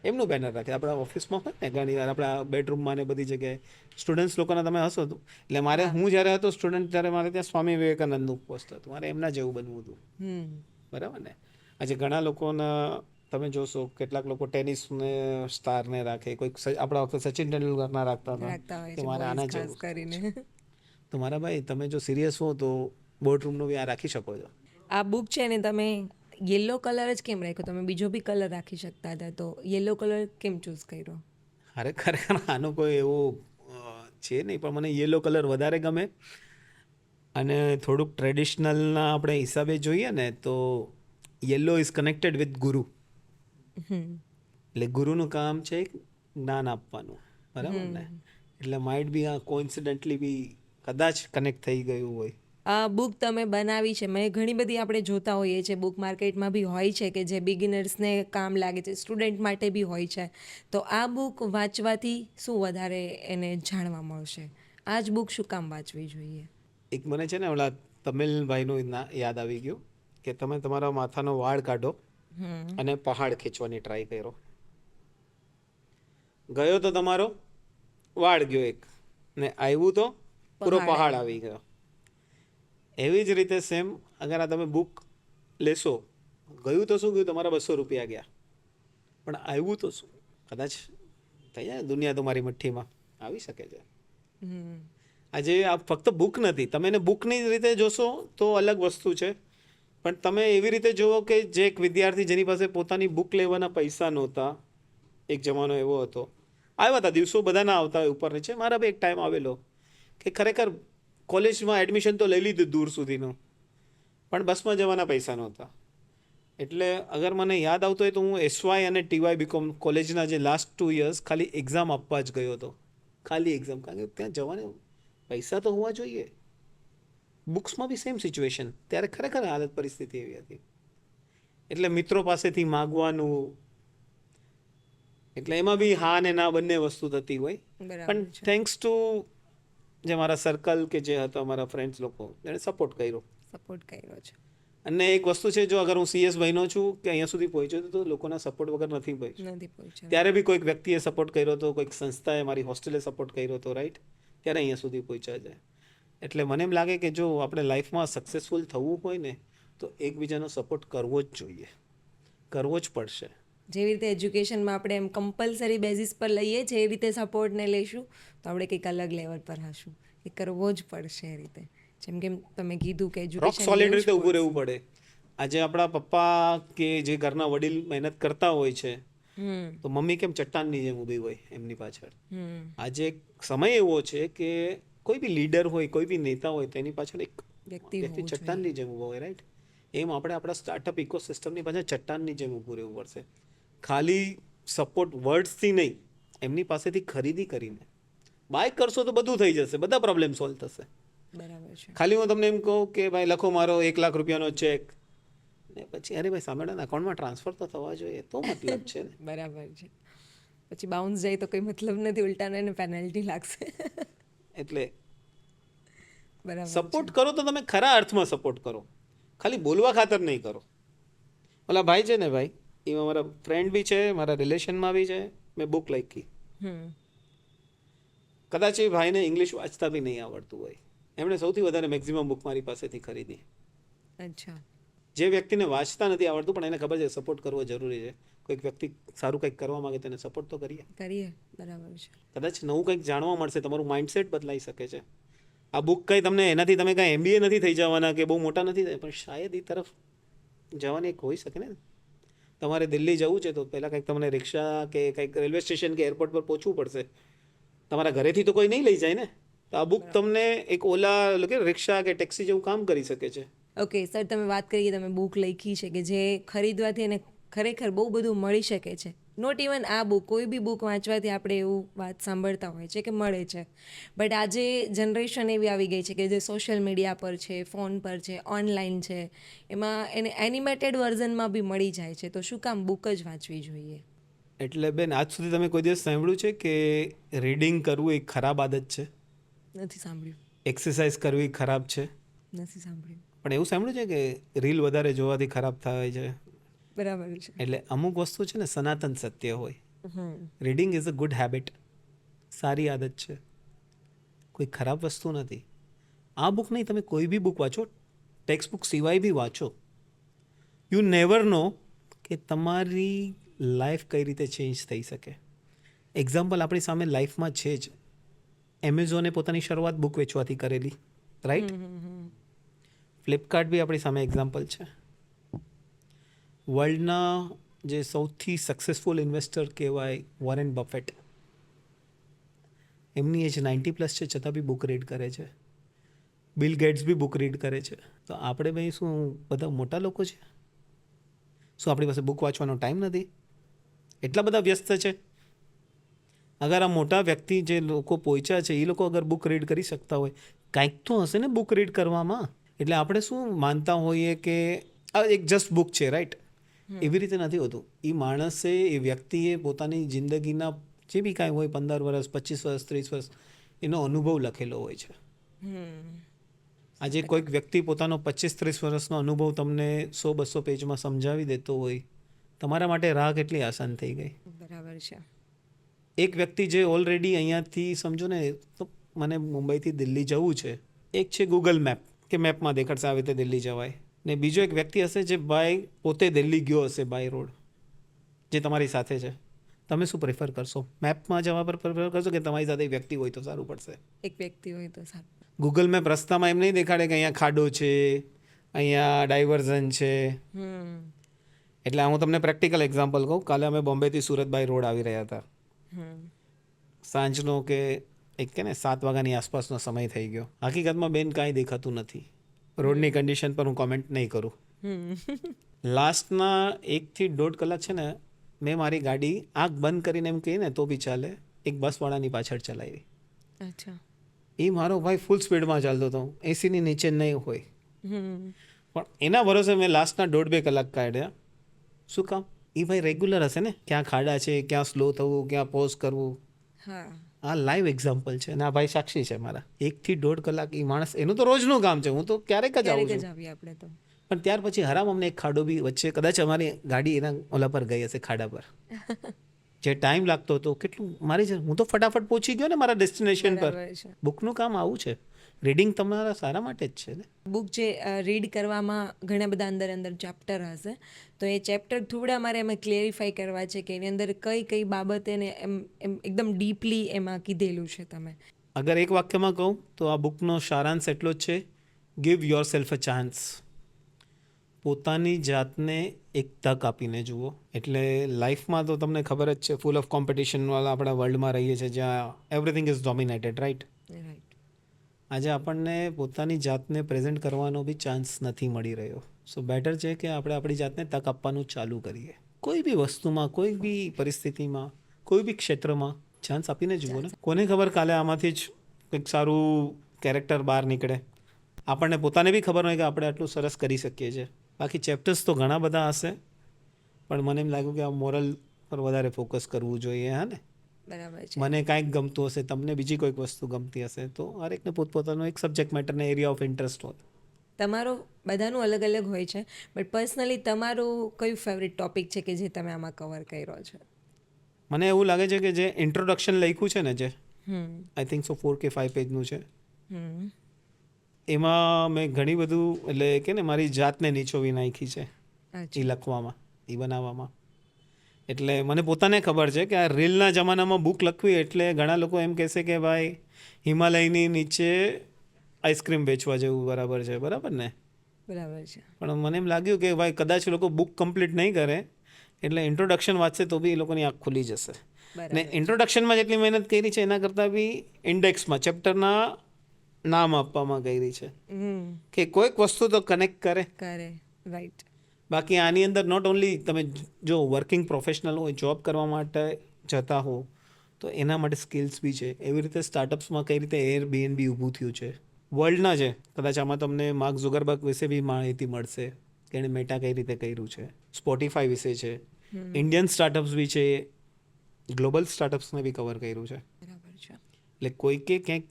એમનું બેનર રાખે આપણા ઓફિસમાં હોય ને, ઘણી વાર આપણા બેડરૂમમાં ને બધી જગ્યાએ. સ્ટુડન્ટ્સ લોકોના તમે હશો તો, એટલે મારે હું જ્યારે હતો સ્ટુડન્ટ ત્યારે મારે ત્યાં સ્વામી વિવેકાનંદનું પોસ્ટ હતું, મારે એમના જેવું બનવું હતું. બરાબર ને? આજે ઘણા લોકોના તમે જોશો, કેટલાક લોકો ટેનિસને સ્ટારને રાખે, કોઈક આપણા વખતે સચિન તેંડુલકરના રાખતા હતા કે મારે આના જેવું કરીને. તો મારા ભાઈ, તમે જો સિરિયસ હો તો બોર્ડરૂમનું બી આ રાખી શકો છો. આ બુક છે ને તમે યલો કલર જ કેમ રાખ્યો? તમે બીજો બી કલર રાખી શકતા હતા, તો યલો કલર કેમ ચૂઝ કર્યો? અરે ખરેખર આનો કોઈ એવો છે નહીં, પણ મને યલો કલર વધારે ગમે. અને થોડુંક ટ્રેડિશનલના આપણે હિસાબે જોઈએ ને તો યલો ઇઝ કનેક્ટેડ વિથ ગુરુ. એટલે ગુરુનું કામ છે જ્ઞાન આપવાનું, બરાબર ને? એટલે માઇટ બી આ કોઇન્સિડન્ટલી બી કદાચ કનેક્ટ થઈ ગયું હોય. આ બુક તમે બનાવી છે, મેં ઘણી બધી આપણે જોતા હોઈએ છીએ, બુક માર્કેટમાં બી હોય છે કે જે બિગિનર્સને કામ લાગે છે, સ્ટુડન્ટ માટે બી હોય છે. તો આ બુક વાંચવાથી શું વધારે એને જાણવા મળશે? આ જ બુક શું કામ વાંચવી જોઈએ? એક મને છે ને ઓલા તમિલભાઈનું યાદ આવી ગયું કે તમે તમારા માથાનો વાળ કાઢો અને પહાડ ખેંચવાની ટ્રાય કરો. ગયો તો તમારો વાળ ગયો એક, ને આવ્યું તો પૂરો પહાડ આવી ગયો. એવી જ રીતે સેમ, અગર આ તમે બુક લેશો, ગયું તો શું ગયું, તમારા 200 રૂપિયા ગયા, પણ આવ્યું તો શું? કદાચ થઈ જાય, દુનિયા તમારી મુઠ્ઠીમાં આવી શકે છે. આજે આ ફક્ત બુક નથી, તમે એને બુકની રીતે જોશો તો અલગ વસ્તુ છે, પણ તમે એવી રીતે જુઓ કે જે એક વિદ્યાર્થી જેની પાસે પોતાની બુક લેવાના પૈસા નહોતા, એક જમાનો એવો હતો, આવ્યા હતા, દિવસો બધાના આવતા હોય ઉપર નીચે. મારા બી એક ટાઈમ આવેલો કે ખરેખર કોલેજમાં એડમિશન તો લઈ લીધું દૂર સુધીનું, પણ બસમાં જવાના પૈસા નહોતા. એટલે અગર મને યાદ આવતું હોય તો હું SY અને TY BCom કોલેજના જે લાસ્ટ 2 years ખાલી એક્ઝામ આપવા જ ગયો હતો. ખાલી એક્ઝામ, કારણ કે ત્યાં જવાને પૈસા તો હોવા જોઈએ. બુક્સમાં બી સેમ સિચ્યુએશન. ત્યારે ખરેખર હાલત પરિસ્થિતિ એવી હતી. એટલે મિત્રો પાસેથી માગવાનું, એટલે એમાં બી હા ને ના બંને વસ્તુ થતી હોય. બરાબર પણ છે. થેન્ક્સ ટુ જે મારા સર્કલ કે જે હતા મારા ફ્રેન્ડ્સ લોકો, એણે સપોર્ટ કર્યો. સપોર્ટ કર્યો છે. અને એક વસ્તુ છે, જો અગર હું CS બન્યો છું કે અહીંયા સુધી પહોંચ્યો તો લોકોના સપોર્ટ વગર નથી પહોંચ્યો. નથી પહોંચ્યો. ત્યારે બી કોઈક વ્યક્તિએ સપોર્ટ કર્યો હતો, કોઈક સંસ્થાએ, મારી હોસ્ટેલે સપોર્ટ કર્યો હતો, રાઈટ? ત્યારે અહીંયા સુધી પહોંચ્યા છે. એટલે મને એમ લાગે કે જો આપણે લાઈફમાં સક્સેસફુલ થવું હોય ને તો એકબીજાનો સપોર્ટ કરવો જ જોઈએ, કરવો જ પડશે. જેવી રીતે એજ્યુકેશનમાં આપણે એમ કમ્પલસરી બેઝિસ પર લઈએ છીએ એ રીતે સપોર્ટને લઈશું તો આપણે કંઈક અલગ લેવલ પર હશું. એ કરવો જ પડશે એ રીતે. જેમ કે તમે કીધું કે રોક એજ્યુકેશન સોલિડ રીતે ઊભું રહેવું પડે. આજે આપણા પપ્પા કે જે ઘરના વડીલ મહેનત કરતા હોય છે તો મમ્મી કેમ ચટ્ટાનની જેમ ઊભી હોય એમની પાછળ. આજે એક સમય એવો છે કે કોઈ બી લીડર હોય, કોઈ બી નેતા હોય તેની પાછળ એક વ્યક્તિ વ્યક્તિ ચટ્ટાનની જેમ ઊભો હોય, રાઈટ? એમ આપણે આપણા સ્ટાર્ટઅપ ઇકોસિસ્ટમની પાછળ ચટ્ટાનની જેમ ઊભું રહેવું પડશે. ખાલી સપોર્ટ વર્ડ્સથી નહીં, એમની પાસેથી ખરીદી કરીને બાય કરશો તો બધું થઈ જશે, બધા પ્રોબ્લેમ સોલ્વ થશે. બરાબર છે. ખાલી હું તમને એમ કહું કે ભાઈ લખો મારો 1 લાખ રૂપિયાનો ચેક, ને પછી અરે ભાઈ સામેવાળાના અકાઉન્ટમાં ટ્રાન્સફર તો થવા જોઈએ, તો મતલબ છે ને. બરાબર છે. પછી બાઉન્સ જાય તો કોઈ મતલબ નથી, ઉલટાને એને પેનલ્ટી લાગશે. એટલે બરાબર. સપોર્ટ કરો તો તમે ખરા અર્થમાં સપોર્ટ કરો, ખાલી બોલવા ખાતર નહીં કરો. ઓલા ભાઈ છે ને ભાઈ, એ મારા ફ્રેન્ડ બી છે, મારા રિલેશનમાં બી છે. મેં બુક લખી, કદાચ એ ભાઈને ઇંગ્લિશ વાંચતા બી નહીં આવડતું હોય, એમણે સૌથી વધારે મેક્સિમમ બુક મારી પાસેથી ખરીદી. અચ્છા. જે વ્યક્તિને વાંચતા નથી આવડતું પણ એને ખબર છે સપોર્ટ કરવો જરૂરી છે. કોઈક વ્યક્તિ સારું કંઈક કરવા માંગે તેને સપોર્ટ તો કરીએ. બરાબર છે. કદાચ નવું કંઈક જાણવા મળશે, તમારું માઇન્ડસેટ બદલાઈ શકે છે. આ બુક કંઈ તમને એનાથી તમે કાંઈ MBA નથી થઈ જવાના કે બહુ મોટા નથી થાય, પણ શાયદ એ તરફ જવાની એક હોઈ શકે ને. તમારે દિલ્હી જવું છે તો પહેલાં કંઈક તમને રિક્ષા કે કંઈક રેલવે સ્ટેશન કે એરપોર્ટ પર પહોંચવું પડશે. તમારા ઘરેથી તો કોઈ નહીં લઈ જાય ને. તો આ બુક તમને એક ઓલા કે રિક્ષા કે ટેક્સી જેવું કામ કરી શકે છે. ઓકે સર, તમે વાત કરી કે તમે બુક લખી છે કે જે ખરીદવાથી એને ખરેખર બહુ બધું મળી શકે છે. નોટ ઇવન આ બુક, કોઈ બી બુક વાંચવાથી આપણે એવું વાત સાંભળતા હોય છે કે મળે છે. બટ આજે જનરેશન એવી આવી ગઈ છે કે જે સોશિયલ મીડિયા પર છે, ફોન પર છે, ઓનલાઈન છે, એમાં એને એનિમેટેડ વર્ઝનમાં બી મળી જાય છે. તો શું કામ બુક જ વાંચવી જોઈએ? એટલે બેન, આજ સુધી તમે કોઈ દિવસ સાંભળ્યું છે કે રીડિંગ કરવું એક ખરાબ આદત છે? નથી સાંભળ્યું. એક્સરસાઇઝ કરવી ખરાબ છે? નથી સાંભળ્યું. પણ એવું સાંભળ્યું છે કે રીલ વધારે જોવાથી ખરાબ થાય છે? બરાબર છે. એટલે અમુક વસ્તુ છે ને સનાતન સત્ય હોય. Reading is a good habit, સારી આદત છે, કોઈ ખરાબ વસ્તુ નથી. આ બુક નહીં, તમે કોઈ બી બુક વાંચો, ટેક્સ્ટ બુક સિવાય બી વાંચો, યુ નેવર નો કે તમારી લાઈફ કઈ રીતે ચેન્જ થઈ શકે. એક્ઝામ્પલ આપણી સામે લાઈફમાં છે જ. એમેઝોને પોતાની શરૂઆત બુક વેચવાથી કરેલી, રાઈટ? ફ્લિપકાર્ટ બી આપણી સામે એક્ઝામ્પલ છે. વર્લ્ડના જે સૌથી સક્સેસફુલ ઇન્વેસ્ટર કહેવાય વોરેન બફેટ, એમની એજ 90+ છે છતાં બી બુક રીડ કરે છે. બિલ ગેટ્સ બી બુક રીડ કરે છે. તો આપણે ભાઈ શું બધા મોટા લોકો છે? શું આપણી પાસે બુક વાંચવાનો ટાઈમ નથી? એટલા બધા વ્યસ્ત છે? અગર આ મોટા વ્યક્તિ જે લોકો પહોંચ્યા છે એ લોકો અગર બુક રીડ કરી શકતા હોય, કાંઈક તો હશે ને બુક રીડ કરવામાં. એટલે આપણે શું માનતા હોઈએ કે આ એક જસ્ટ બુક છે, રાઈટ? એવી રીતે નથી હોતું. એ માણસે, એ વ્યક્તિએ પોતાની જિંદગીના જે બી કાંઈ હોય 15 વર્ષ, 25 વર્ષ, 30 વર્ષ એનો અનુભવ લખેલો હોય છે. આજે કોઈક વ્યક્તિ પોતાનો 25-30 વર્ષનો અનુભવ તમને 100-200 પેજમાં સમજાવી દેતો હોય, તમારા માટે રાહ કેટલી આસાન થઈ ગઈ. બરાબર છે. એક વ્યક્તિ જે ઓલરેડી અહીંયાથી સમજો ને, તો મને મુંબઈથી દિલ્હી જવું છે, એક છે ગૂગલ મેપ કે મેપમાં દેખાડશે આવી રીતે દિલ્હી જવાય, ને બીજો એક વ્યક્તિ હશે જે ભાઈ પોતે દિલ્હી ગયો હશે બાય રોડ, જે તમારી સાથે છે. તમે શું પ્રેફર કરશો? મેપમાં જવા પર પ્રેફર કરશો કે તમારી સાથે એક વ્યક્તિ હોય તો સારું પડશે? એક વ્યક્તિ હોય તો સારું. ગૂગલ મેપ રસ્તામાં એમ નહીં દેખાડે કે અહીંયા ખાડો છે, અહીંયા ડાયવર્ઝન છે. એટલે હું તમને પ્રેક્ટિકલ એક્ઝામ્પલ કહું. કાલે અમે બોમ્બેથી સુરત બાય રોડ આવી રહ્યા હતા. સાંજનો કે એક કે ને 7 વાગ્યાની આસપાસનો સમય થઈ ગયો. હકીકતમાં બેન કાંઈ દેખાતું નથી. રોડની કન્ડિશન પર હું કોમેન્ટ નહીં કરું. લાસ્ટના 1 થી 1.5 કલાક છે ને, મેં મારી ગાડી આંખ બંધ કરીને એમ કહીએ ને તો બી ચાલે, એક બસવાળાની પાછળ ચલાવી. અચ્છા. એ મારો ભાઈ ફૂલ સ્પીડમાં ચાલતો હતો, એસીની નીચે નહીં હોય. પણ એના ભરોસે મેં લાસ્ટના 1.5-2 કલાક કાઢ્યા. શું કામ? એ ભાઈ રેગ્યુલર હશે ને, ક્યાં ખાડા છે, ક્યાં સ્લો થવું, ક્યાં પોઝ કરવું. હા, આ લાઈવ એક્ઝામ્પલ છે અને આ ભાઈ સાક્ષી છે મારા. 1 થી 1.5 કલાક એ માણસ, એનું તો રોજનું કામ છે, હું તો ક્યારેક જ આવું ક્યારેક છું. જ આવીએ આપણે તો. પણ ત્યાર પછી હરામ અમને એક ખાડો બી વચ્ચે, કદાચ અમારી ગાડી એના ઓલા પર ગઈ હશે ખાડા પર, જે ટાઈમ લાગતો હતો કેટલું હું તો ફટાફટ પહોંચી ગયો ને મારા ડેસ્ટિનેશન પર. બરાબર છે. બુકનું કામ આવું છે, રીડિંગ તમારા સારા માટે જ છે ને. બુક જે રીડ કરવામાં ઘણા બધા અંદર ચેપ્ટર હશે, તો એ ચેપ્ટર થોડા મારે એમાં ક્લેરિફાઈ કરવા છે કે એની અંદર કઈ કઈ બાબતે ને એમ એકદમ ડીપલી એમાં કીધેલું છે તમે. અગર એક વાક્યમાં કહું તો આ બુકનો સારાંશ એટલો જ છે, give your self a chance. પોતાની જાતને એક તક આપીને જુઓ. એટલે લાઈફમાં તો તમને ખબર જ છે, ફૂલ ઓફ કોમ્પિટિશનવાળા આપણા વર્લ્ડમાં રહીએ છીએ, જ્યાં everything is dominated, right? Right. આજે આપણને પોતાની જાતને પ્રેઝન્ટ કરવાનો બી ચાન્સ નથી મળી રહ્યો. સો બેટર છે કે આપણે આપણી જાતને તક આપવાનું ચાલુ કરીએ. કોઈ બી વસ્તુમાં, કોઈ બી પરિસ્થિતિમાં, કોઈ બી ક્ષેત્રમાં ચાન્સ આપીને જુઓ ને. કોને ખબર કાલે આમાંથી જ કંઈક સારું કેરેક્ટર બહાર નીકળે. આપણને પોતાને બી ખબર હોય કે આપણે આટલું સરસ કરી શકીએ છીએ. બાકી ચેપ્ટર્સ તો ઘણા બધા હશે, પણ મને એમ લાગ્યું કે આ મોરલ પર વધારે ફોકસ કરવું જોઈએ. હા ને, બરાબર છે. મને કાંઈક ગમતું હશે, તમને બીજી કોઈક વસ્તુ ગમતી હશે, તો હરેકને પોતપોતાનો એક સબ્જેક્ટ મેટરને એરિયા ઓફ ઇન્ટરેસ્ટ હોય. તમારો બધાનું અલગ અલગ હોય છે, બટ પર્સનલી તમારું કયું ફેવરિટ ટોપિક છે કે જે તમે આમાં કવર કર્યો છે? મને એવું લાગે છે કે જે ઇન્ટ્રોડક્શન લખ્યું છે ને, જે આઈ થિંક સો 4 કે 5 પેજનું છે, એમાં મેં ઘણી બધું, એટલે કે ને મારી જાતને નીચોવી નાખી છે એ લખવામાં, એ બનાવવામાં. એટલે મને પોતાને ખબર છે કે આ રીલના જમાનામાં બુક લખવી એટલે ઘણા લોકો એમ કહેશે કે ભાઈ હિમાલયની નીચે આઈસ્ક્રીમ વેચવા જેવું બરાબર છે, બરાબર ને? બરાબર છે. પણ મને એમ લાગ્યું કે ભાઈ કદાચ લોકો બુક કમ્પ્લીટ નહીં કરે, એટલે ઇન્ટ્રોડક્શન વાંચશે તો બી એ લોકોની આંખ ખુલી જશે. ને ઇન્ટ્રોડક્શનમાં જેટલી મહેનત કરી છે એના કરતાં બી ઇન્ડેક્સમાં, ચેપ્ટરના નામ આપવામાં કરી છે કે કોઈક વસ્તુ તો કનેક્ટ કરે. રાઈટ. બાકી આની અંદર નોટ ઓનલી તમે જો વર્કિંગ પ્રોફેશનલ હોય, જોબ કરવા માટે જતા હો, તો એના માટે સ્કિલ્સ બી છે. એવી રીતે સ્ટાર્ટઅપ્સમાં કઈ રીતે એરબીએનબી ઊભું થયું છે વર્લ્ડના છે. કદાચ આમાં તમને માર્ક ઝુકરબર્ગ વિશે બી માહિતી મળશે કે એણે મેટા કઈ રીતે કર્યું છે. સ્પોટીફાઈ વિશે છે, ઇન્ડિયન સ્ટાર્ટઅપ્સ બી છે, ગ્લોબલ સ્ટાર્ટઅપ્સને બી કવર કર્યું છે. બરાબર છે. એટલે કોઈ કે ક્યાંક,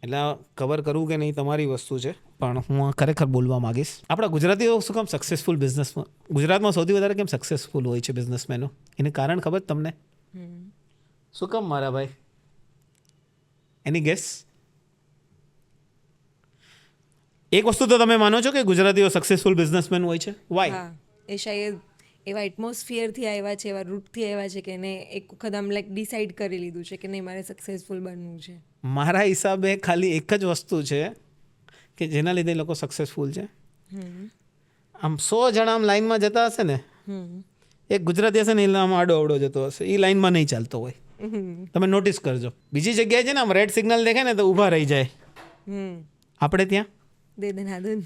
એટલે કવર કરવું કે નહીં તમારી વસ્તુ છે, પણ હું ખરેખર બોલવા માગીશ. આપણા ગુજરાતીઓ શું કામ સક્સેસફુલ બિઝનેસમાં, ગુજરાતમાં સૌથી વધારે કેમ સક્સેસફુલ હોય છે બિઝનેસમેનો? એનું કારણ ખબર તમને? શું કામ મારા ભાઈ? એની ગેસ? એક વસ્તુ તો તમે માનો છો કે ગુજરાતીઓ સક્સેસફુલ બિઝનેસમેન હોય છે? વાય? હા, એ શાયદ એવા એટમોસ્ફિયરથી આવ્યા છે, એવા રૂટથી આવ્યા છે કે એને એક વખત આમ લાઈક ડિસાઈડ કરી લીધું છે કે નહીં મારે સક્સેસફુલ બનવું છે. મારા હિસાબે ખાલી એક જ વસ્તુ છે કે જેના લીધે લોકો સક્સેસફુલ છે. આમ 100 જણા આમ લાઈનમાં જતા હશે ને, એક ગુજરાતી હશે ને એ આમ આડો અવડો જતો હશે, એ લાઈનમાં નહીં ચાલતો હોય. તમે નોટિસ કરજો. બીજી જગ્યાએ છે ને આમ રેડ સિગ્નલ દેખાય ને તો ઊભા રહી જાય, આપણે ત્યાં દે દનાદન.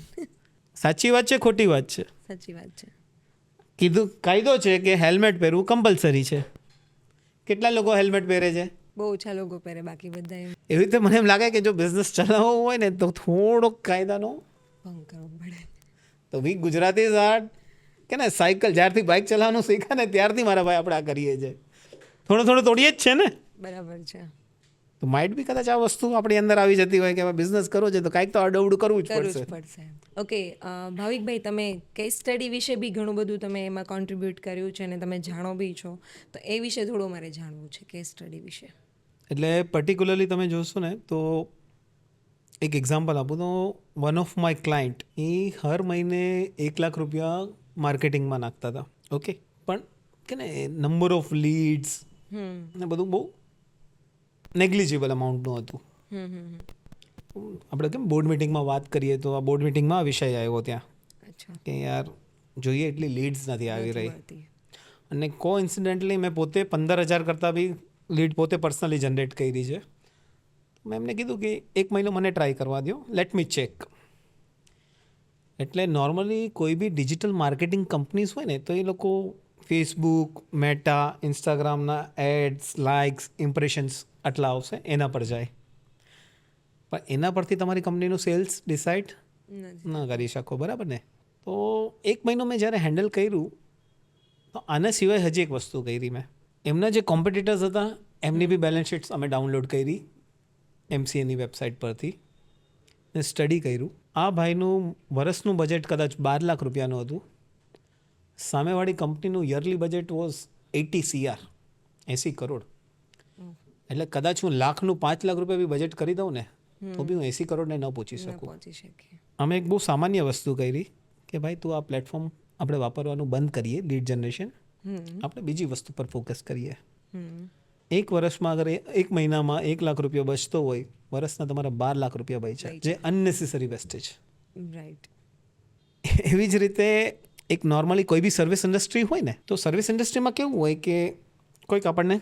સાચી વાત છે ખોટી વાત છે? સાચી વાત છે. કીધું કાયદો છે કે હેલ્મેટ પહેરવું કમ્પલસરી છે. કેટલા લોકો હેલ્મેટ પહેરે છે? બહુ ઓછા લોકો પહેરે, બાકી બધા એવી રીતે મને એમ લાગે કે જો બિઝનેસ ચલાવવો હોય ને તો થોડોક કાયદાનો ભંગ કરવો પડે. તો વી ગુજરાતી આર્ટ કે ને, સાયકલ જ્યારથી બાઇક ચલાવવાનું શીખ્યા ને ત્યારથી મારા ભાઈ આપણે આ કરીએ છીએ, થોડું તોડીએ જ છે ને. બરાબર છે. તો માઇટ બી કદાચ આ વસ્તુ આપણી અંદર આવી જતી હોય કે હવે બિઝનેસ કરવો છે તો કાંઈક તો અડવડું કરવું જ પડશે. ઓકે ભાવિકભાઈ, તમે કેસ સ્ટડી વિશે બી ઘણું બધું તમે એમાં કોન્ટ્રીબ્યુટ કર્યું છે અને તમે જાણો બી છો, તો એ વિશે થોડું મારે જાણવું છે, કેસ સ્ટડી વિશે. એટલે પર્ટિક્યુલરલી તમે જોશો ને તો એક એક્ઝામ્પલ આપું તો વન ઓફ માય ક્લાયન્ટ, એ હર મહિને 1 લાખ રૂપિયા માર્કેટિંગમાં નાખતા હતા. ઓકે, પણ કે ને નંબર ઓફ લીડ્સ ને બધું બહુ નેગ્લિજિબલ અમાઉન્ટનું હતું. આપણે કેમ બોર્ડ મિટિંગમાં વાત કરીએ તો આ બોર્ડ મિટિંગમાં આ વિષય આવ્યો ત્યાં કે યાર જોઈએ એટલી લીડ્સ નથી આવી રહી. અને કોઇન્સિડન્ટલી મેં પોતે 15,000 કરતાં બી લીડ પોતે પર્સનલી જનરેટ કરી છે. મેં એમને કીધું કે 1 મહિનો મને ટ્રાય કરવા દો, લેટ મી ચેક. એટલે નોર્મલી કોઈ બી ડિજિટલ માર્કેટિંગ કંપનીઝ હોય ને તો એ લોકો ફેસબુક, મેટા, ઇન્સ્ટાગ્રામના એડ્સ, લાઇક્સ, ઇમ્પ્રેશન્સ આટલા આવશે એના પર જાય. પણ એના પરથી તમારી કંપનીનું સેલ્સ ડિસાઇડ નથી. ન કરી શકો, બરાબર ને? તો 1 મહિનો મેં જ્યારે હેન્ડલ કર્યું તો આના સિવાય હજી એક વસ્તુ કરી મેં. એમના જે કોમ્પિટિટર્સ હતા એમની બી બેલેન્સ શીટ્સ અમે ડાઉનલોડ કરી MCAની વેબસાઇટ પરથી ને સ્ટડી કર્યું. આ ભાઈનું વર્ષનું બજેટ કદાચ 12 લાખ રૂપિયાનું હતું. સામેવાળી કંપનીનું yearly budget was 80 CR, 80 crore. એટલે કદાચ હું લાખનું 5 લાખ રૂપિયા બી બજેટ કરી દઉં ને તો બી હું 80 કરોડને ન પહોંચી ન શકું. પહોંચી શકીએ. અમે એક બહુ સામાન્ય વસ્તુ કરી કે ભાઈ તું આ પ્લેટફોર્મ આપણે વાપરવાનું બંધ કરીએ, લીડ જનરેશન, આપણે બીજી વસ્તુ પર ફોકસ કરીએ. એક વર્ષમાં અગર 1 મહિનામાં 1 લાખ રૂપિયા બચતો હોય, વર્ષના તમારા 12 લાખ રૂપિયા બચ્યા, જે અનનેસેસરી વેસ્ટેજ. રાઈટ. એવી જ રીતે એક નોર્મલી કોઈ બી સર્વિસ ઇન્ડસ્ટ્રી હોય ને, તો સર્વિસ ઇન્ડસ્ટ્રીમાં કેવું હોય કે કોઈક આપણને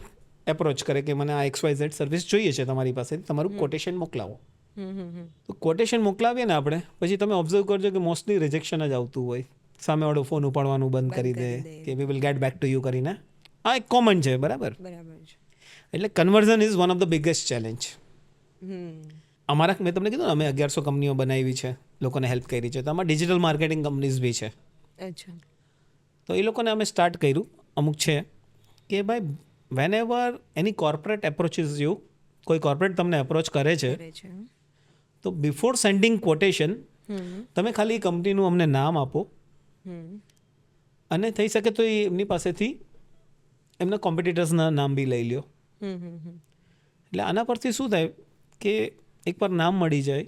એપ્રોચ કરે કે મને આ XYZ સર્વિસ જોઈએ છે તમારી પાસેથી, તમારું કોટેશન મોકલાવો. તો કોટેશન મોકલાવીએ ને આપણે, પછી તમે ઓબ્ઝર્વ કરજો કે મોસ્ટલી રિજેક્શન જ આવતું હોય. સામેવાળો ફોન ઉપાડવાનું બંધ કરી દે કે we will get back to you કરીને. આ એક કોમન છે, બરાબર? બરાબર છે. એટલે conversion is one of the biggest challenge. અમારા મેં તમને કીધું ને અમે 1100 કંપનીઓ બનાવી છે, લોકોને હેલ્પ કરી છે. તો આમાં ડિજિટલ માર્કેટિંગ કંપનીઝ બી છે. અચ્છા. તો એ લોકોને અમે સ્ટાર્ટ કર્યું, અમુક છે કે ભાઈ whenever any corporate approaches you, કોઈ કોર્પોરેટ તમને એપ્રોચ કરે છે, કરે છે. તો બિફોર સેન્ડિંગ કોટેશન તમે ખાલી કંપનીનું અમને નામ આપો અને થઈ શકે તો એ એમની પાસેથી એમના કોમ્પિટિટર્સના નામ બી લઈ લ્યો. એટલે આના પરથી શું થાય કે એકવાર નામ મળી જાય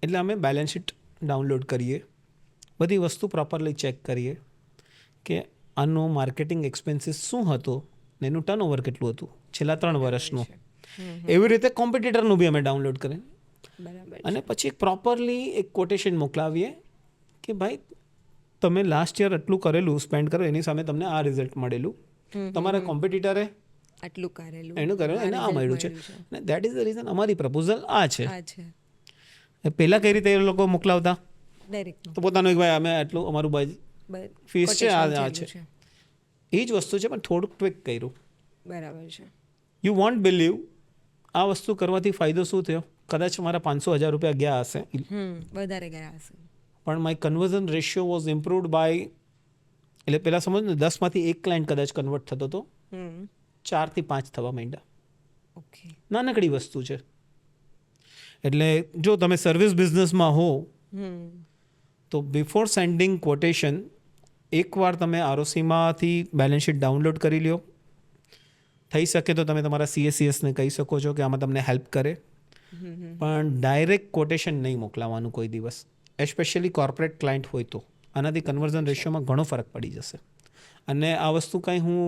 એટલે અમે બેલેન્સ શીટ ડાઉનલોડ કરીએ, બધી વસ્તુ પ્રોપરલી ચેક કરીએ કે આનો માર્કેટિંગ એક્સપેન્સીસ શું હતો ને એનું ટર્નઓવર કેટલું હતું છેલ્લા 3 વર્ષનું. એવી રીતે કોમ્પિટિટરનું બી અમે ડાઉનલોડ કરીએ બરાબર. અને પછી એક પ્રોપરલી એક કોટેશન મોકલાવીએ કે ભાઈ તમે લાસ્ટ યર આટલું કરેલું, સ્પેન્ડ કરો, એની સામે તમને આ રિઝલ્ટ મળેલું. તમારા કોમ્પિટિટરે આટલું કરેલું, એનું કરેલું, એને આ મળ્યું છે. અને દેટ ઇઝ ધ રીઝન અમારી પ્રપોઝલ આ છે. આ છે. પહેલાં કઈ રીતે એ લોકો મોકલાવતા, ડાયરેક્ટ તો પોતાનું એક ભાઈ અમે આટલું અમારું ફીસ છે, આ છે, એ જ વસ્તુ છે, પણ થોડુંક ટ્વિક કર્યું. બરાબર છે. યુ વોન્ટ બિલીવ આ વસ્તુ કરવાથી ફાયદો શું થયો? કદાચ મારા 500,000 રૂપિયા ગયા હશે, વધારે ગયા હશે, પણ my conversion ratio was improved by, એટલે પહેલાં સમજ ને 10માંથી 1 ક્લાયન્ટ કદાચ કન્વર્ટ થતો હતો, 4 થી 5 થવા માંડ્યા. ઓકે. નાનકડી વસ્તુ છે. એટલે જો તમે સર્વિસ બિઝનેસમાં હો તો બિફોર સેન્ડિંગ કોટેશન એકવાર તમે ROCમાંથી બેલેન્સ શીટ ડાઉનલોડ કરી લ્યો. થઈ શકે તો તમે તમારા CACSને કહી શકો છો કે આમાં તમને હેલ્પ કરે, પણ ડાયરેક્ટ કોટેશન નહીં મોકલાવવાનું કોઈ દિવસ, એસ્પેશિયલી કોર્પોરેટ ક્લાયન્ટ હોય તો. આનાથી કન્વર્ઝન રેશિયોમાં ઘણો ફરક પડી જશે. અને આ વસ્તુ કાંઈ હું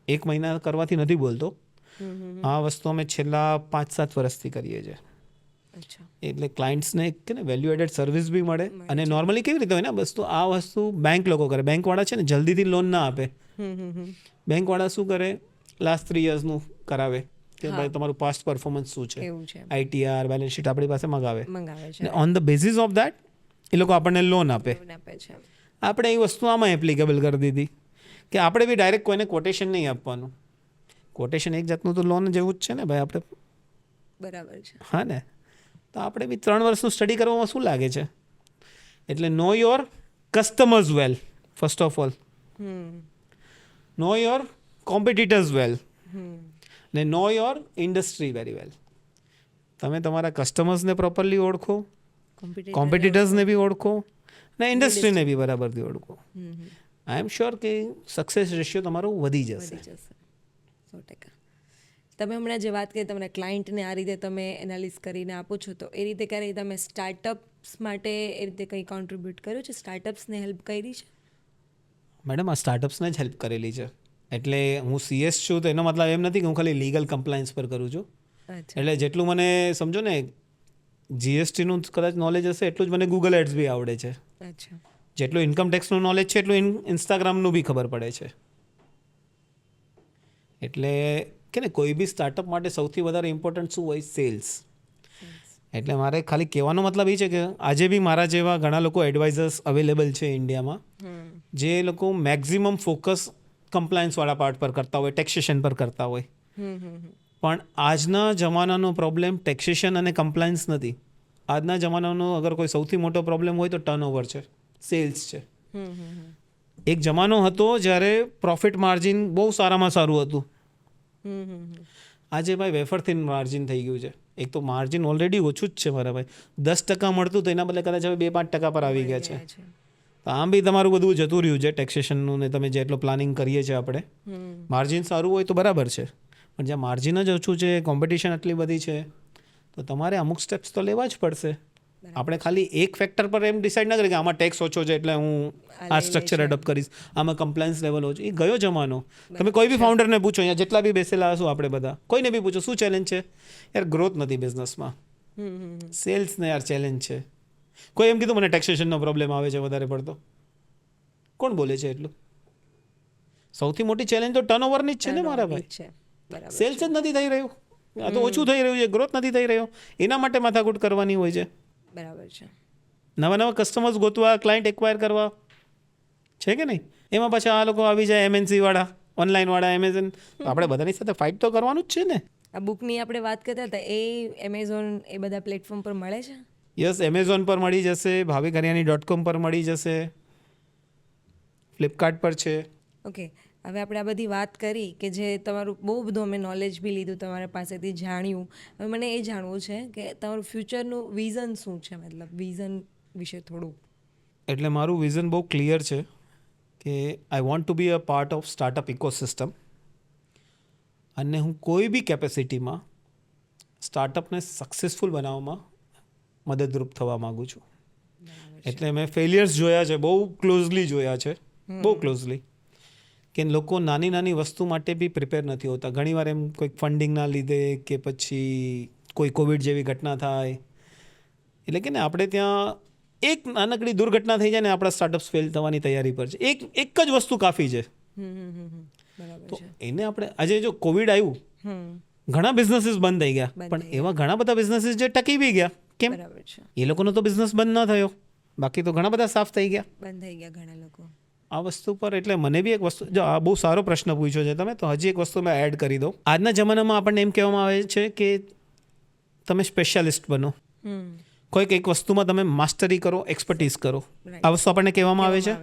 1 મહિના કરવાથી નથી બોલતો, આ વસ્તુ અમે છેલ્લા 5-7 વર્ષથી કરીએ છીએ. અચ્છા. એટલે ક્લાયન્ટ્સને કે ને વેલ્યુ એડેડ સર્વિસ બી મળે. અને નોર્મલી કેવી રીતે હોય ને વસ્તુ, આ વસ્તુ બેંક લોકો કરે. બેંકવાળા છે ને જલ્દીથી લોન ના આપે. બેંકવાળા શું કરે, લાસ્ટ 3 યર્સનું કરાવે કે ભાઈ તમારું પાસ્ટ પરફોર્મન્સ શું છે, એવું છે. ITR બેલેન્સ શીટ આપણી પાસે મંગાવે. છે. On the basis of that એ લોકો આપણને લોન આપે. આપે છે. આપણે એ વસ્તુ આમાં એપ્લિકેબલ કરી દીધી કે આપણે બી ડાયરેક્ટ કોઈને કોટેશન નહીં આપવાનું. કોટેશન એક જાતનું તો લોન જેવું જ છે ને ભાઈ. આપણે બરાબર છે. હા ને, તો આપણે બી 3 વર્ષનું સ્ટડી કરવામાં શું લાગે છે? એટલે know your customers well, first of all, know your competitors well, ને know your industry very well. તમે તમારા કસ્ટમર્સને પ્રોપરલી ઓળખો, કોમ્પિટિટર્સને બી ઓળખો, ને ઇન્ડસ્ટ્રીને બી બરાબરથી ઓળખો. આઈ એમ શ્યોર કે સક્સેસ રેશિયો તમારો વધી જશે. 100%. તમે હમણાં જે વાત કરી, તમારા ક્લાયન્ટને આ રીતે તમે એનાલિસ કરીને આપો છો, તો એ રીતે ક્યારેય તમે સ્ટાર્ટઅપ્સ માટે એ રીતે કંઈ કોન્ટ્રીબ્યુટ કર્યું છે? સ્ટાર્ટઅપ્સને હેલ્પ કરી છે? મેડમ, આ સ્ટાર્ટઅપ્સને જ હેલ્પ કરેલી છે. એટલે હું CS છું તો એનો મતલબ એમ નથી કે હું ખાલી લીગલ કમ્પ્લાયન્સ પર કરું છું. એટલે જેટલું મને સમજો ને GSTનું કદાચ નોલેજ હશે એટલું જ મને ગૂગલ એડ્સ બી આવડે છે. અચ્છા. જેટલું ઇન્કમ ટેક્સનું નોલેજ છે એટલું ઇન્સ્ટાગ્રામનું બી ખબર પડે છે. એટલે કે ને કોઈ બી સ્ટાર્ટઅપ માટે સૌથી વધારે ઇમ્પોર્ટન્ટ શું હોય? સેલ્સ. એટલે મારે ખાલી કહેવાનો મતલબ એ છે કે આજે બી મારા જેવા ઘણા લોકો એડવાઇઝર્સ અવેલેબલ છે ઇન્ડિયામાં, જે લોકો મેક્ઝિમમ ફોકસ કમ્પ્લાયન્સવાળા પાર્ટ પર કરતા હોય, ટેક્સેશન પર કરતા હોય. પણ આજના જમાનાનો પ્રોબ્લેમ ટેક્સેશન અને કમ્પ્લાયન્સ નથી, આજના જમાનાનો અગર કોઈ સૌથી મોટો પ્રોબ્લેમ હોય તો ટર્નઓવર છે, સેલ્સ છે. એક જમાનો હતો જ્યારે પ્રોફિટ માર્જિન બહુ સારામાં સારું હતું. આજે ભાઈ વેફર થીન માર્જિન થઈ ગયું છે. એક તો માર્જિન ઓલરેડી ઓછું જ છે મારા ભાઈ. 10% મળતું તો એના બદલે કદાચ હવે 2-5% પર આવી ગયા છે. તો આમ બી તમારું બધું જતું રહ્યું છે ટેક્સેશનનું ને તમે જેટલો પ્લાનિંગ કરીએ છીએ આપણે. માર્જિન સારું હોય તો બરાબર છે, પણ જ્યાં માર્જિન જ ઓછું છે, કોમ્પિટિશન આટલી બધી છે, તો તમારે અમુક સ્ટેપ્સ તો લેવા જ પડશે. આપણે ખાલી એક ફેક્ટર પર એમ ડિસાઇડ ના કરીએ કે આમાં ટેક્સ ઓછો છે એટલે હું આ સ્ટ્રક્ચર એડોપ્ટ કરીશ, આમાં કમ્પ્લાયન્સ લેવલ ઓછો. એ ગયો જમાનો. તમે કોઈ બી ફાઉન્ડરને પૂછો, અહીંયા જેટલા બી બેસેલા હશું આપણે બધા, કોઈને બી પૂછો શું ચેલેન્જ છે, યાર ગ્રોથ નથી બિઝનેસમાં, સેલ્સને યાર ચેલેન્જ છે. કોઈ એમ કીધું મને ટેક્સેશનનો પ્રોબ્લેમ આવે છે વધારે પડતો, કોણ બોલે છે એટલું? સૌથી મોટી ચેલેન્જ તો ટર્નઓવરની જ છે ને મારા ભાઈ. સેલ્સ જ નથી થઈ રહ્યું, આ તો ઓછું થઈ રહ્યું છે, ગ્રોથ નથી થઈ રહ્યો, એના માટે માથાકૂટ કરવાની હોય છે. બરાબર છે. નવા કસ્ટમર્સ ગોતવા, ક્લાયન્ટ એક્વાયર કરવા, છે કે નહીં? એમાં પાછા આ લોકો આવી જાય એમએનસી વાળા, ઓનલાઈન વાળા, એમેઝોન. આપણે બધાની સાથે ફાઇટ તો કરવાનું જ છે ને. આ બુકની આપણે વાત કરતા હતા, એ એમેઝોન એ બધા પ્લેટફોર્મ પર મળે છે? યસ, એમેઝોન પર મળી જશે, bhavikariani.com પર મળી જશે, ફ્લિપકાર્ટ પર છે. ઓકે, હવે આપણે આ બધી વાત કરી કે જે તમારું બહુ બધું અમે નોલેજ બી લીધું તમારા પાસેથી, જાણ્યું. હવે મને એ જાણવું છે કે તમારું ફ્યુચરનું વિઝન શું છે, મતલબ વિઝન વિશે થોડું. એટલે મારું વિઝન બહુ ક્લિયર છે કે I want to be a part of startup ecosystem, અને હું કોઈ બી કેપેસિટીમાં સ્ટાર્ટઅપને સક્સેસફુલ બનાવવામાં મદદરૂપ થવા માગું છું. એટલે મેં ફેલિયર્સ જોયા છે, બહુ ક્લોઝલી જોયા છે, બહુ ક્લોઝલી, કે લોકો નાની નાની વસ્તુ માટે બી પ્રિપેર નથી હોતા. ઘણીવાર એમ કોઈક ફંડિંગના લીધે કે પછી કોઈ કોવિડ જેવી ઘટના થાય, એટલે કે ને આપણે ત્યાં એક નાનકડી દુર્ઘટના થઈ જાય ને આપણા સ્ટાર્ટઅપ્સ ફેલ થવાની તૈયારી પર છે. એક જ વસ્તુ કાફી છે. તો એને આપણે આજે જો કોવિડ આવ્યું, ઘણા બિઝનેસીસ બંધ થઈ ગયા, પણ એવા ઘણા બધા બિઝનેસીસ જે ટકી બી ગયા. કેમ? એ લોકોનો તો બિઝનેસ બંધ ન થયો, બાકી તો ઘણા બધા સાફ થઈ ગયા, બંધ થઈ ગયા ઘણા લોકો આ વસ્તુ પર. એટલે મને બી એક વસ્તુ, જો આ બહુ સારો પ્રશ્ન પૂછ્યો છે તમે, તો હજી એક વસ્તુ મેં એડ કરી દઉં. આજના જમાનામાં આપણને એમ કહેવામાં આવે છે કે તમે સ્પેશિયાલિસ્ટ બનો, કોઈક એક વસ્તુમાં તમે માસ્ટરી કરો, એક્સપર્ટીઝ કરો. આ વસ્તુ આપણને કહેવામાં આવે છે.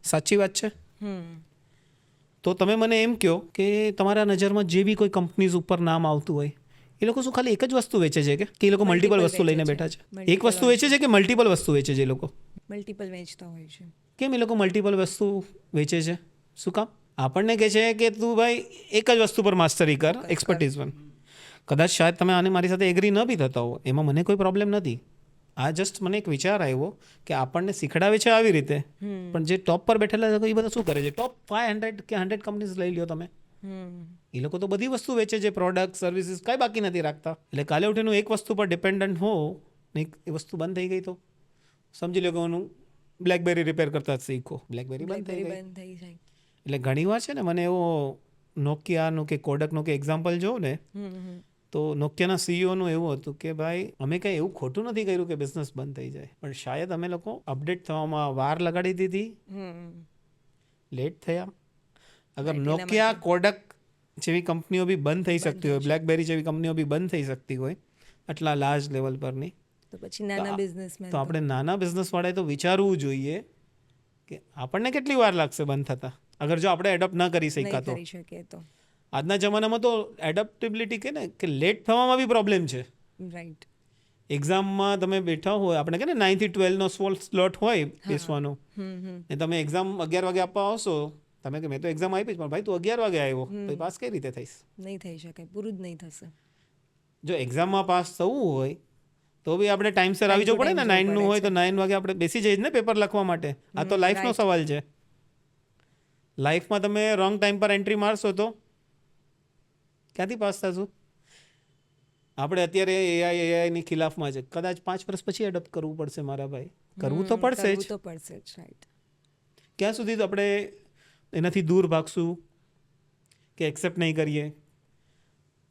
સાચી વાત છે. તો તમે મને એમ કહો કે તમારા નજરમાં જે બી કોઈ કંપનીઝ ઉપર નામ આવતું હોય, એ લોકો શું ખાલી એક જ વસ્તુ વેચે છે કે એ લોકો મલ્ટિપલ વસ્તુ લઈને બેઠા છે? એક વસ્તુ વેચે છે કે મલ્ટિપલ વસ્તુ વેચે છે? એ લોકો મલ્ટિપલ વેચતા હોય છે. કેમ એ લોકો મલ્ટિપલ વસ્તુ વેચે છે? શું કામ? આપણને કહે છે કે તું ભાઈ એક જ વસ્તુ પર માસ્ટરી કર, એક્સપર્ટીઝ બન. કદાચ શાયદ તમે આને મારી સાથે એગ્રી ન બી થતા હો, એમાં મને કોઈ પ્રોબ્લેમ નથી. આ જસ્ટ મને એક વિચાર આવ્યો કે આપણને શીખડાવે છે આવી રીતે, પણ જે ટોપ પર બેઠેલા લોકો એ બધા શું કરે છે? ટોપ 500 કે 100 કંપનીઝ લઈ લ્યો તમે, એ લોકો તો બધી વસ્તુ વેચે છે, પ્રોડક્ટ, સર્વિસીસ, કાંઈ બાકી નથી રાખતા. એટલે કાલે ઉઠીને એક વસ્તુ પર ડિપેન્ડન્ટ હો ને એ વસ્તુ બંધ થઈ ગઈ તો સમજી લો કે હું બ્લેકબેરી રિપેર કરતા જ શીખો, બ્લેકબેરી બંધ થઈ ગઈ. એટલે ઘણીવાર છે ને મને એવો નોકિયાનું કે કોડકનું કે એક્ઝામ્પલ જોઉં ને, તો નોકિયાના સીઈઓનું એવું હતું કે ભાઈ અમે કંઈ એવું ખોટું નથી કર્યું કે બિઝનેસ બંધ થઈ જાય, પણ શાયદ અમે લોકો અપડેટ થવામાં વાર લગાડી દીધી, લેટ થયા. અગર નોકિયા, કોડક જેવી કંપનીઓ બી બંધ થઈ શકતી હોય, બ્લેકબેરી જેવી કંપનીઓ બી બંધ થઈ શકતી હોય આટલા લાર્જ લેવલ પરની, તો પછી નાના બિઝનેસમેન, તો આપણે નાના બિઝનેસવાળાએ તો વિચારવું જોઈએ કે આપણને કેટલી વાર લાગશે બંધ થતા, અગર જો આપણે એડોપ્ટ ન કરી શક્યા તો. આજના જમાનામાં તો એડપ્ટેબિલિટી કે ને કે લેટ થવામાં બી પ્રોબ્લેમ છે. રાઈટ. એક્ઝામમાં તમે બેઠા હોય, આપણે કે ને 9 થી 12નો સ્લોટ હોય બેસવાનો, ને તમે એક્ઝામ 11 વાગે આપવા આવશો, તમે કે મેં તો એક્ઝામ આપી પણ ભાઈ તું 11 વાગે આવ્યો, તો પાસ કઈ રીતે થઈશ? નહીં થઈ શકે, પૂરું જ નહીં થશે. જો એક્ઝામમાં પાસ થવું હોય તો બી આપણે ટાઈમસર આવી જવું પડે ને. 9નું હોય તો 9 વાગે આપણે બેસી જઈએ ને પેપર લખવા માટે. આ તો લાઈફનો સવાલ છે. લાઈફમાં તમે રોંગ ટાઈમ પર એન્ટ્રી મારશો તો ક્યાંથી પાસ થશું? આપણે અત્યારે એઆઈની ખિલાફમાં છે, કદાચ 5 વર્ષ પછી એડોપ્ટ કરવું પડશે મારા ભાઈ, કરવું તો પડશે જ. રાઈટ. ક્યાં સુધી તો આપણે એનાથી દૂર ભાગશું કે એક્સેપ્ટ નહીં કરીએ?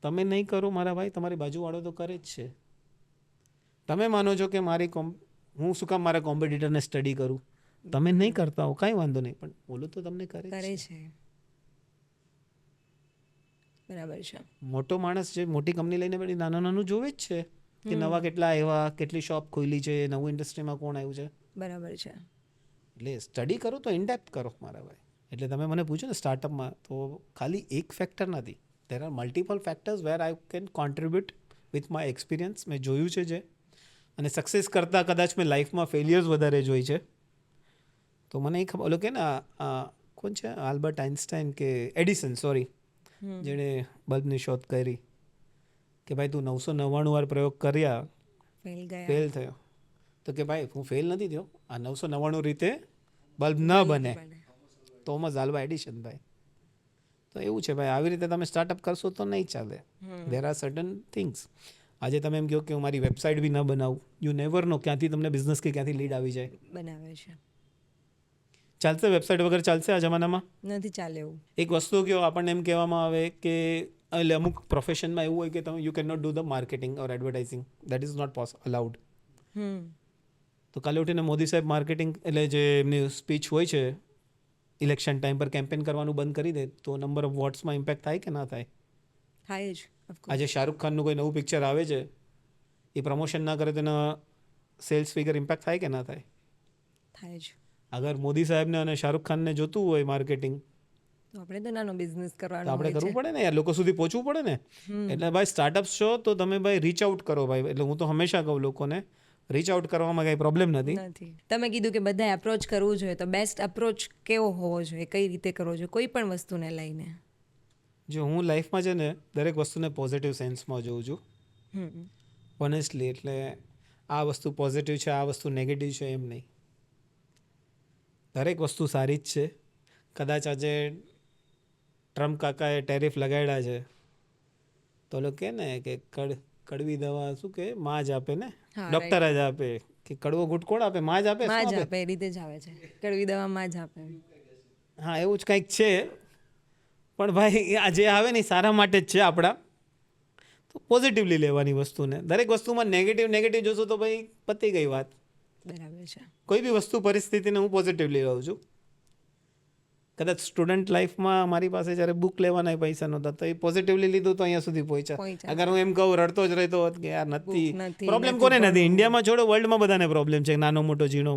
તમે નહીં કરો મારા ભાઈ, તમારી બાજુવાળો તો કરે જ છે. તમે માનો છો કે હું શું કામ મારા કોમ્પિટિટરને સ્ટડી કરું? તમે નહીં કરતા હો કાંઈ વાંધો નહીં, પણ ઓલું તો તમને કરે છે. બરાબર છે. મોટો માણસ જે મોટી કંપની લઈને બેઠી નાનું નાનું જોવે જ છે. કે નવા કેટલા આવ્યા, કેટલી શોપ ખોલી છે, નવું ઇન્ડસ્ટ્રીમાં કોણ આવ્યું છે. બરાબર છે. એટલે સ્ટડી કરો તો ઇનડેપ્થ કરો મારા ભાઈ. એટલે તમે મને પૂછો ને સ્ટાર્ટઅપમાં તો ખાલી એક ફેક્ટર નથી. There are multiple factors where I can contribute with my experience. મેં જોયું છે જે, અને સક્સેસ કરતાં કદાચ મેં લાઈફમાં ફેલિયર્સ વધારે જોઈ છે. તો મને એ ખબર ઓલો કે ને કોણ છે આલ્બર્ટ આઇન્સ્ટાઈન કે એડિસન સોરી, જેણે બલ્બની શોધ કરી, કે ભાઈ તું 999 વાર પ્રયોગ કર્યા, ફેલ થયો, તો કે ભાઈ હું ફેલ નથી થયો, આ 999 રીતે બલ્બ ન બને. થોમસ આલ્વા એડિશન ભાઈ. તો એવું છે ભાઈ, આવી રીતે તમે સ્ટાર્ટઅપ કરશો તો નહીં ચાલે. There are certain things. આજે તમે એમ કહો કે હું મારી વેબસાઇટ બી ન બનાવું, યુ નેવર નો ક્યાંથી તમને બિઝનેસ કે ક્યાંથી લીડ આવી જાય. બનાવે છે. ચાલશે વેબસાઇટ વગર ચાલશે આ જમાનામાં? નથી ચાલે એવું. એક વસ્તુ કયો આપણને એમ કહેવામાં આવે કે એટલે અમુક પ્રોફેશનમાં એવું હોય કે તમે you can not do the marketing or advertising, that is not allowed. તો કાલે ઉઠીને મોદી સાહેબ માર્કેટિંગ એટલે જે એમની સ્પીચ હોય છે ઇલેક્શન ટાઈમ પર કેમ્પેન કરવાનું બંધ કરી દે તો નંબર ઓફ વોટ્સમાં ઇમ્પેક્ટ થાય કે ના થાય? થાય જ. આજે શાહરૂખ ખાનનું કોઈ નવું પિક્ચર આવે છે, એ પ્રમોશન ના કરે તો એના સેલ્સ ફિગર ઇમ્પેક્ટ થાય કે ના થાય? થાય જ. અગર મોદી સાહેબને અને શાહરૂખ ખાનને જોતું હોય માર્કેટિંગ, તો આપણે તો નાનો બિઝનેસ કરવાનો આપણે કરવું પડે ને યાર, લોકો સુધી પહોંચવું પડે ને. એટલે ભાઈ સ્ટાર્ટઅપ્સ છો તો તમે ભાઈ રીચ આઉટ કરો ભાઈ. એટલે હું તો હંમેશા કહું લોકોને રીચ આઉટ કરવામાં કંઈ પ્રોબ્લેમ નથી. તમે કીધું કે બધાએ અપ્રોચ કરવું જોઈએ, તો બેસ્ટ અપ્રોચ કેવો હોવો જોઈએ, કઈ રીતે કરવો જોઈએ કોઈ પણ વસ્તુને લઈને? જો હું લાઈફમાં છે ને દરેક વસ્તુને પોઝિટિવ સેન્સમાં જોઉં છું, ઓનેસ્ટલી. એટલે આ વસ્તુ પોઝિટિવ છે, આ વસ્તુ નેગેટિવ છે એમ નહીં. દરેક વસ્તુ સારી જ છે. કદાચ આજે ટ્રમ્પ કાકાએ ટેરિફ લગાડ્યા છે તો લોકો કહે ને કે કડવી દવા શું કે માં જ આપે ને, ડૉક્ટર જ આપે. કે કડવો ગુટ કોણ આપે? માં જ આપે. માં જ આપે, એ રીતે જ આવે છે. કડવી દવા માં જ આપે. હા, એવું જ કંઈક છે. પણ ભાઈ આ જે આવે ને સારા માટે જ છે આપણા. તો પોઝિટિવલી લેવાની વસ્તુને. દરેક વસ્તુમાં નેગેટિવ જોશો તો ભાઈ પતી ગઈ વાત. બરાબર છે. કોઈ બી વસ્તુ પરિસ્થિતિને હું પોઝિટિવલી લઉં છું. કદાચ સ્ટુડન્ટ લાઈફમાં મારી પાસે જ્યારે બુક લેવાના પૈસા નહોતા તો એ પોઝિટિવલી લીધું તો અહીંયા સુધી પહોંચ્યા. અગર હું એમ કહું રડતો જ રહેતો હોત કે યાર નથી, પ્રોબ્લેમ કોને નથી? ઇન્ડિયામાં છોડો, વર્લ્ડમાં બધાને પ્રોબ્લેમ છે, નાનો મોટો ઝીણો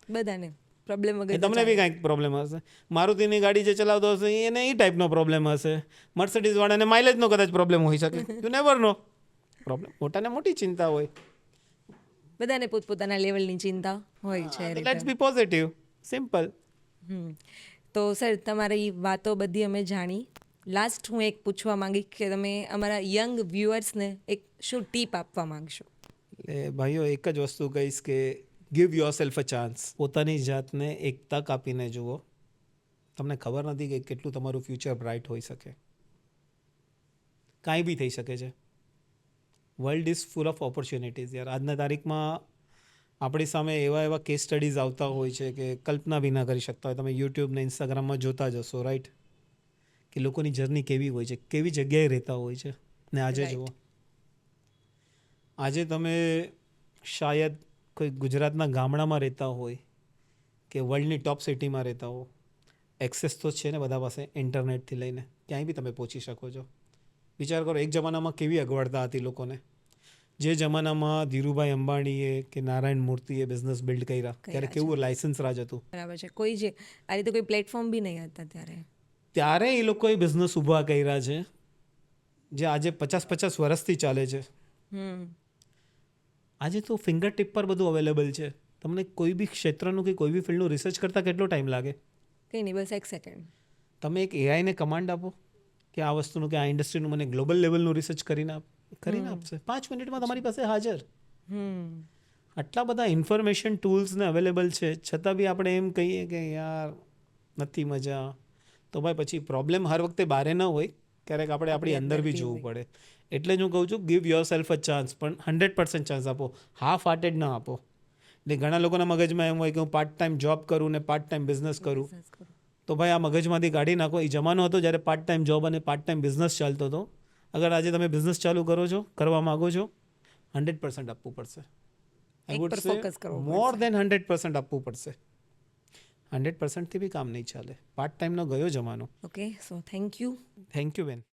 બધાને પ્રોબ્લેમ વગર. તમને બી કાંઈક પ્રોબ્લેમ હશે. મારુતિની ગાડી જે ચલાવતો હશે એને એ ટાઈપનો પ્રોબ્લેમ હશે. મર્સિડીઝ વાળાને માઇલેજનો કદાચ પ્રોબ્લેમ હોઈ શકે. You never no. પ્રોબ્લેમ મોટાને મોટી ચિંતા હોય. બધાને પોતપોતાના લેવલની ચિંતા હોય છે. Let's B positive, simple. તો સર તમારી વાતો બધી અમે જાણી. લાસ્ટ હું એક પૂછવા માંગી કે તમે અમારા યંગ વ્યુઅર્સને એક શું ટીપ આપવા માંગશો? એટલે ભાઈઓ એક જ વસ્તુ કહીશ કે give your self a chance. પોતાની જાતને એક તક આપીને જુઓ. તમને ખબર નથી કે કેટલું તમારું ફ્યુચર બ્રાઇટ હોઈ શકે. કાંઈ બી થઈ શકે છે. World is full of opportunities યાર. આજના તારીખમાં આપણી સામે એવા કેસ સ્ટડીઝ આવતા હોય છે કે કલ્પના બી ના કરી શકતા હોય. તમે યુટ્યુબ ને ઇન્સ્ટાગ્રામમાં જોતા જશો, રાઈટ, કે લોકોની જર્ની કેવી હોય છે, કેવી જગ્યાએ રહેતા હોય છે. ને આજે જુઓ, આજે તમે શાયદ કોઈ ગુજરાતના ગામડામાં રહેતા હોય કે વર્લ્ડની ટોપ સિટીમાં રહેતા હો, એક્સેસ તો છે ને બધા પાસે ઇન્ટરનેટથી લઈને ક્યાંય બી તમે પહોંચી શકો છો. વિચાર કરો એક જમાનામાં કેવી અગવડતા હતી લોકોને. જે જમાનામાં ધીરુભાઈ અંબાણીએ કે નારાયણ મૂર્તિએ બિઝનેસ બિલ્ડ કર્યા ત્યારે કેવું લાયસન્સ રાજ હતું. બરાબર છે. કોઈ જે આ રીતે કોઈ પ્લેટફોર્મ બી નહીં હતા ત્યારે એ લોકોએ બિઝનેસ ઊભા કર્યા છે જે આજે 50 વર્ષથી ચાલે છે. આજે તો ફિંગર ટિપ પર બધું અવેલેબલ છે. તમને કોઈ બી ક્ષેત્રનું કે કોઈ બી ફિલ્ડનું રિસર્ચ કરતાં કેટલો ટાઈમ લાગે? કંઈ નહીં, બસ 1 સેકન્ડ. તમે એક એઆઈને કમાન્ડ આપો કે આ વસ્તુનું કે આ ઇન્ડસ્ટ્રીનું મને ગ્લોબલ લેવલનું રિસર્ચ કરીને આપશે. 5 મિનિટમાં તમારી પાસે હાજર. આટલા બધા ઇન્ફોર્મેશન ટૂલ્સને અવેલેબલ છે છતાં બી આપણે એમ કહીએ કે યાર નથી મજા. તો ભાઈ પછી પ્રોબ્લેમ હર વખતે બારે ન હોય, ક્યારેક આપણે આપણી અંદર બી જોવું પડે. એટલે જ હું કહું છું give your self a chance, પણ 100% ચાન્સ આપો. હાફ હાર્ટેડ ના આપો. એટલે ઘણા લોકોના મગજમાં એમ હોય કે હું પાર્ટ ટાઈમ જોબ કરું ને પાર્ટ ટાઈમ બિઝનેસ કરું. તો ભાઈ આ મગજમાંથી કાઢી નાખો. એ જમાનો હતો જ્યારે પાર્ટ ટાઈમ જોબ અને પાર્ટ ટાઈમ બિઝનેસ ચાલતો હતો. અગર આજે તમે બિઝનેસ ચાલુ કરો છો, કરવા માગો છો, 100% આપવું પડશે. આઈ વુડ સે મોર દેન 100% આપવું પડશે. 100% થી બી કામ નહીં ચાલે. પાર્ટ ટાઈમનો ગયો જમાનો. Okay, so thank you. Thank you બેન.